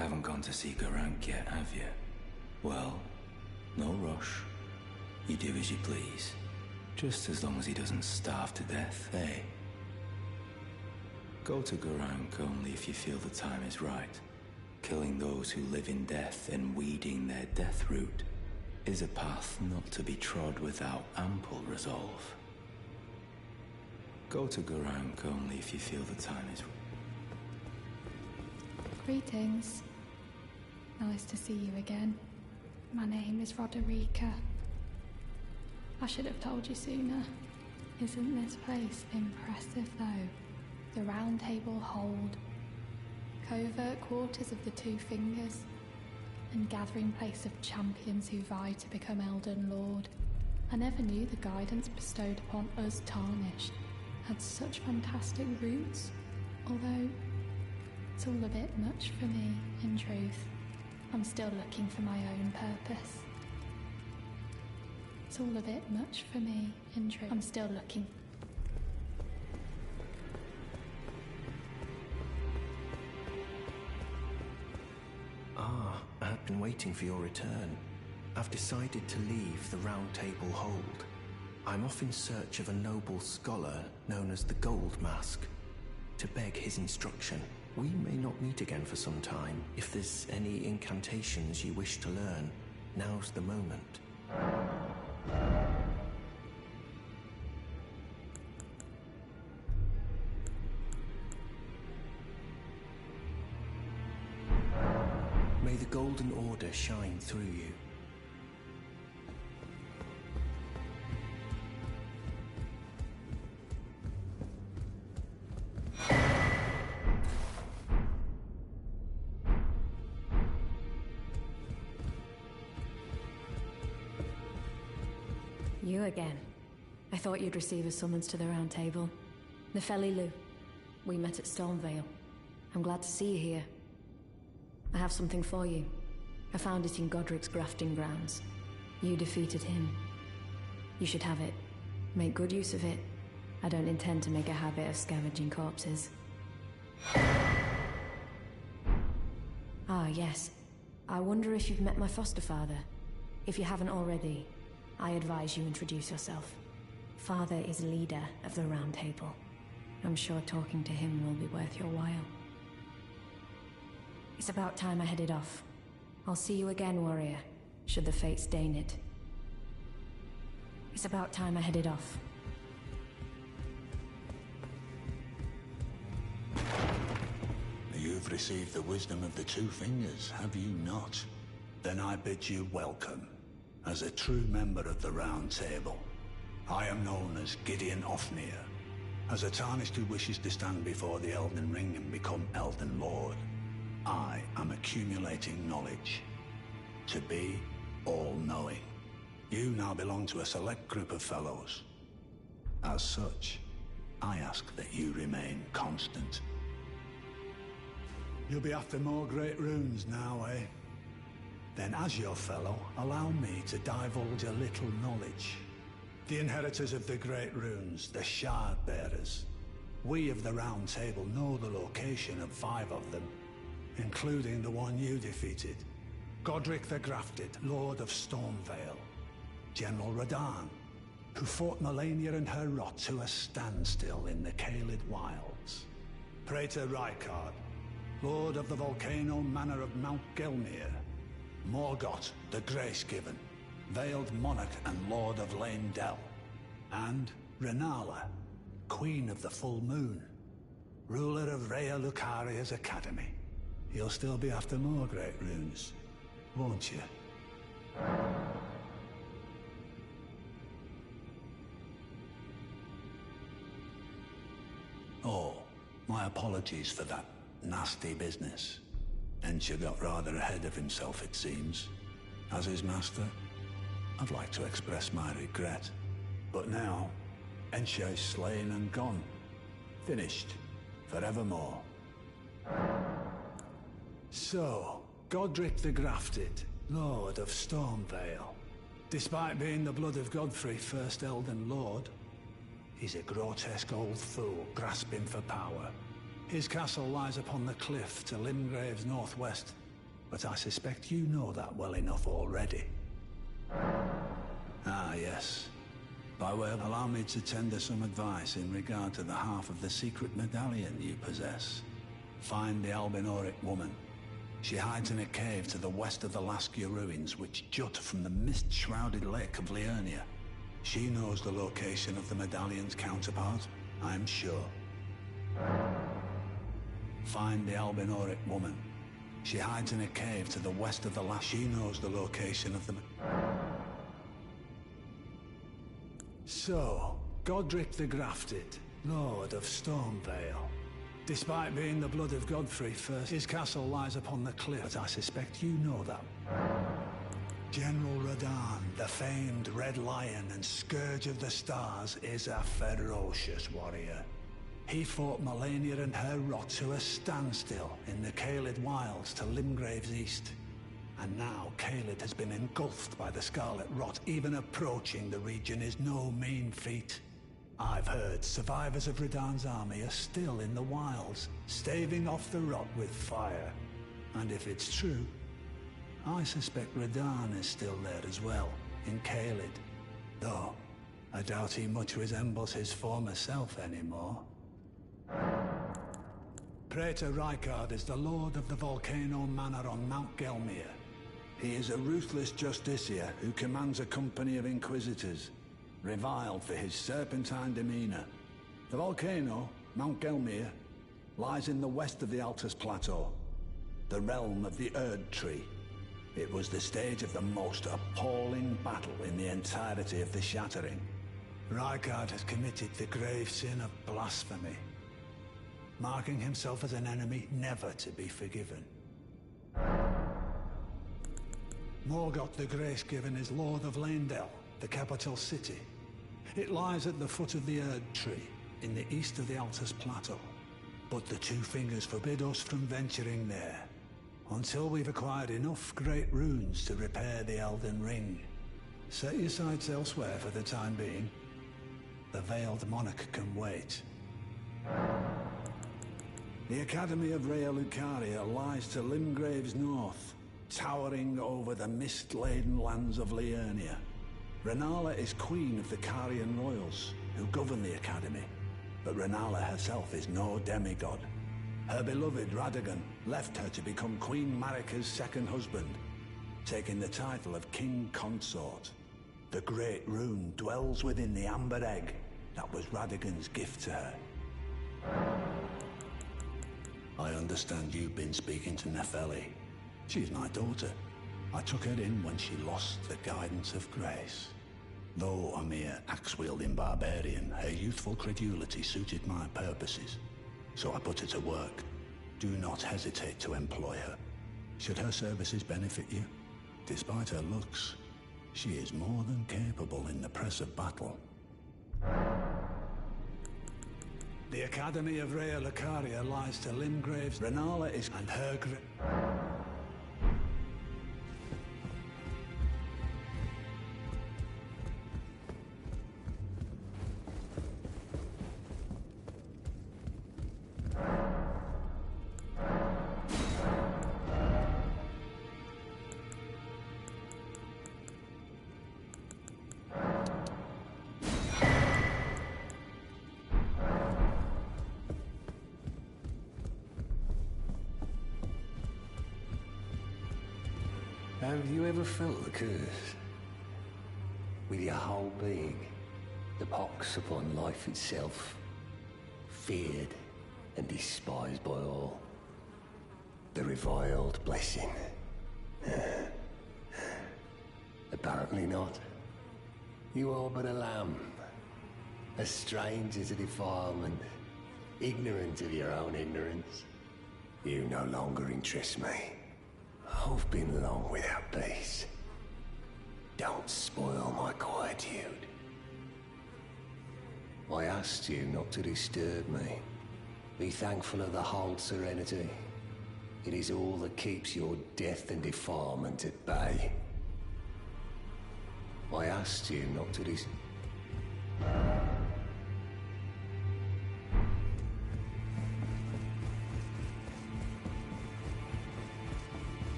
haven't gone to see Garank yet, have you? Well, no rush. You do as you please. Just as long as he doesn't starve to death, eh? Go to Garank only if you feel the time is right. Killing those who live in death and weeding their death root is a path not to be trod without ample resolve. Go to Garank only if you feel the time is right. Greetings. Nice to see you again. My name is Roderica. I should have told you sooner. Isn't this place impressive though? The Round Table Hold, covert quarters of the Two Fingers, and gathering place of champions who vie to become Elden Lord. I never knew the guidance bestowed upon us Tarnished had such fantastic roots, although it's all a bit much for me, in truth. I'm still looking for my own purpose. It's all a bit much for me, in truth. I'm still looking. Ah, I had been waiting for your return. I've decided to leave the Round Table Hold. I'm off in search of a noble scholar known as the Gold Mask, to beg his instruction. We may not meet again for some time. If there's any incantations you wish to learn, now's the moment. May the Golden Order shine through you. You again. I thought you'd receive a summons to the Round Table. Nefeli Lu. We met at Stormvale. I'm glad to see you here. I have something for you. I found it in Godric's grafting grounds. You defeated him. You should have it. Make good use of it. I don't intend to make a habit of scavenging corpses. Ah, yes. I wonder if you've met my foster father. If you haven't already, I advise you introduce yourself. Father is leader of the Round Table. I'm sure talking to him will be worth your while. It's about time I headed off. I'll see you again, warrior, should the fates deign it. It's about time I headed off. You've received the wisdom of the Two Fingers, have you not? Then I bid you welcome, as a true member of the Round Table. I am known as Gideon Ofnir, as a Tarnished who wishes to stand before the Elden Ring and become Elden Lord. I am accumulating knowledge, to be all-knowing. You now belong to a select group of fellows. As such, I ask that you remain constant. You'll be after more great runes now, eh? Then as your fellow, allow me to divulge a little knowledge. The inheritors of the great runes, the Shard Bearers. We of the Round Table know the location of 5 of them, including the one you defeated. Godric the Grafted, Lord of Stormvale. General Radahn, who fought Melania and her rot to a standstill in the Caelid Wilds. Praetor Rykard, Lord of the Volcano Manor of Mount Gelmir. Morgott, the Grace-Given, Veiled Monarch and Lord of Leyndell. And Renala, Queen of the Full Moon, ruler of Rhea Lucaria's Academy. You'll still be after more great runes, won't you? Oh, my apologies for that nasty business. Ensha got rather ahead of himself, it seems. As his master, I'd like to express my regret. But now, Ensha is slain and gone. Finished. Forevermore. So, Godric the Grafted, Lord of Stormvale. Despite being the blood of Godfrey, first Elden Lord, he's a grotesque old fool grasping for power. His castle lies upon the cliff to Limgrave's northwest, but I suspect you know that well enough already. Ah, yes. By way of, allow me to tender some advice in regard to the half of the secret medallion you possess. Find the Albinoric woman. She hides in a cave to the west of the Laskia ruins, which jut from the mist-shrouded lake of Liurnia. She knows the location of the medallion's counterpart, I'm sure. Find the Albinoric woman. She hides in a cave to the west of the She knows the location of the... So, Godric the Grafted, Lord of Stormvale. Despite being the blood of Godfrey first, his castle lies upon the cliff, but I suspect you know that. General Radahn, the famed Red Lion and Scourge of the Stars, is a ferocious warrior. He fought Melania and her rot to a standstill in the Caelid Wilds to Limgrave's east. And now Caelid has been engulfed by the Scarlet Rot. Even approaching the region is no mean feat. I've heard survivors of Radahn's army are still in the wilds, staving off the rot with fire. And if it's true, I suspect Radahn is still there as well, in Caelid. Though, I doubt he much resembles his former self anymore. Praetor Rykard is the lord of the Volcano Manor on Mount Gelmir. He is a ruthless justiciar who commands a company of inquisitors, reviled for his serpentine demeanor. The volcano, Mount Gelmir, lies in the west of the Altus Plateau, the realm of the Erd Tree. It was the stage of the most appalling battle in the entirety of the Shattering. Rykard has committed the grave sin of blasphemy, marking himself as an enemy never to be forgiven. Morgoth the Grace-Given is Lord of Leyndell, the capital city. It lies at the foot of the Erd Tree, in the east of the Altus Plateau. But the Two Fingers forbid us from venturing there, until we've acquired enough great runes to repair the Elden Ring. Set your sights elsewhere for the time being. The Veiled Monarch can wait. The Academy of Rhea Lucaria lies to Limgrave's north, towering over the mist-laden lands of Liurnia. Rennala is queen of the Carian royals, who govern the Academy, but Rennala herself is no demigod. Her beloved Radagon left her to become Queen Marika's second husband, taking the title of King Consort. The Great Rune dwells within the Amber Egg that was Radagon's gift to her. I understand you've been speaking to Nefeli. She's my daughter. I took her in when she lost the guidance of grace. Though a mere axe-wielding barbarian, her youthful credulity suited my purposes. So I put her to work. Do not hesitate to employ her. Should her services benefit you, despite her looks, she is more than capable in the press of battle. The Academy of Rhea Lucaria lies to Limgrave's. Rennala is... and her Have you ever felt the curse? With your whole being, the pox upon life itself, feared and despised by all. The reviled blessing. Apparently not. You are but a lamb, a stranger to defilement, ignorant of your own ignorance. You no longer interest me. I've been long without peace. Don't spoil my quietude. I asked you not to disturb me. Be thankful of the whole serenity. It is all that keeps your death and defilement at bay. I asked you not to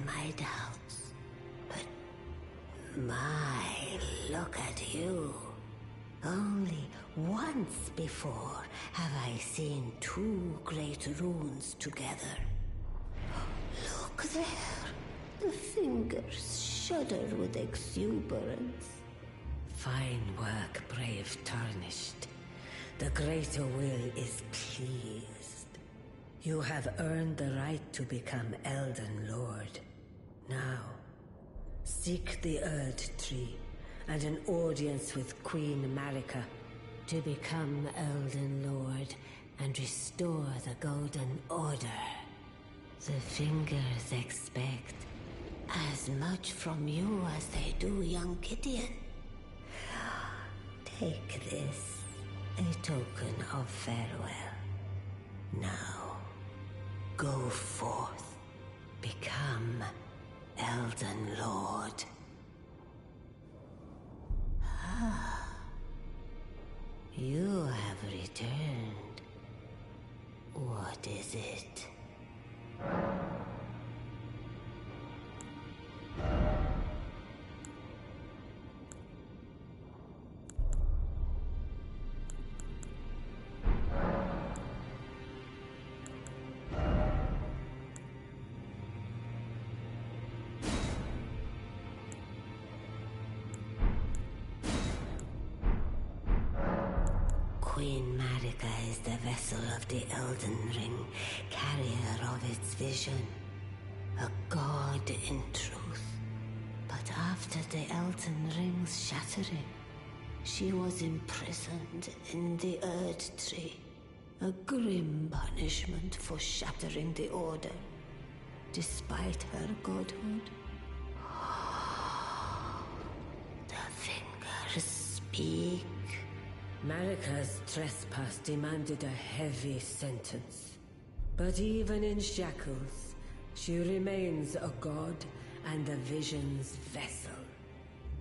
my doubts. But my, look at you. Only once before have I seen two great runes together. Look there. The fingers shudder with exuberance. Fine work, brave Tarnished. The greater will is pleased. You have earned the right to become Elden Lord. Now, seek the Erd Tree and an audience with Queen Marika to become Elden Lord and restore the Golden Order. The fingers expect as much from you as they do young Gideon. Take this, a token of farewell. Now, go forth, become Elden Lord. You have returned. What is it? Queen Marika is the vessel of the Elden Ring, carrier of its vision. A god in truth. But after the Elden Ring's shattering, she was imprisoned in the Erd Tree. A grim punishment for shattering the Order, despite her godhood. The fingers speak. Marika's trespass demanded a heavy sentence. But even in shackles, she remains a god and the vision's vessel.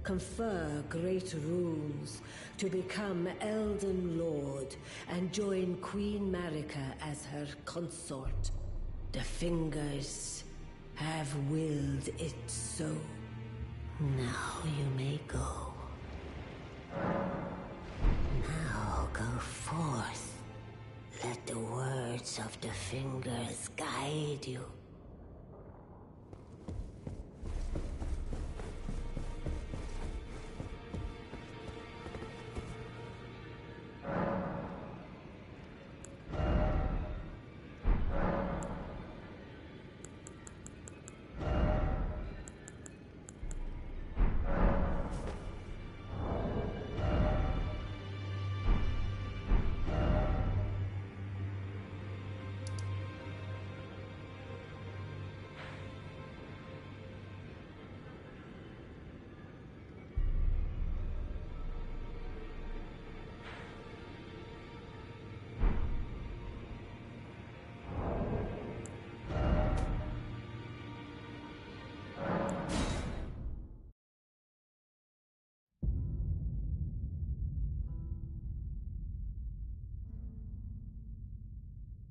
Confer great runes to become Elden Lord and join Queen Marika as her consort. The fingers have willed it so. Now you may go. Now go forth. Let the words of the fingers guide you.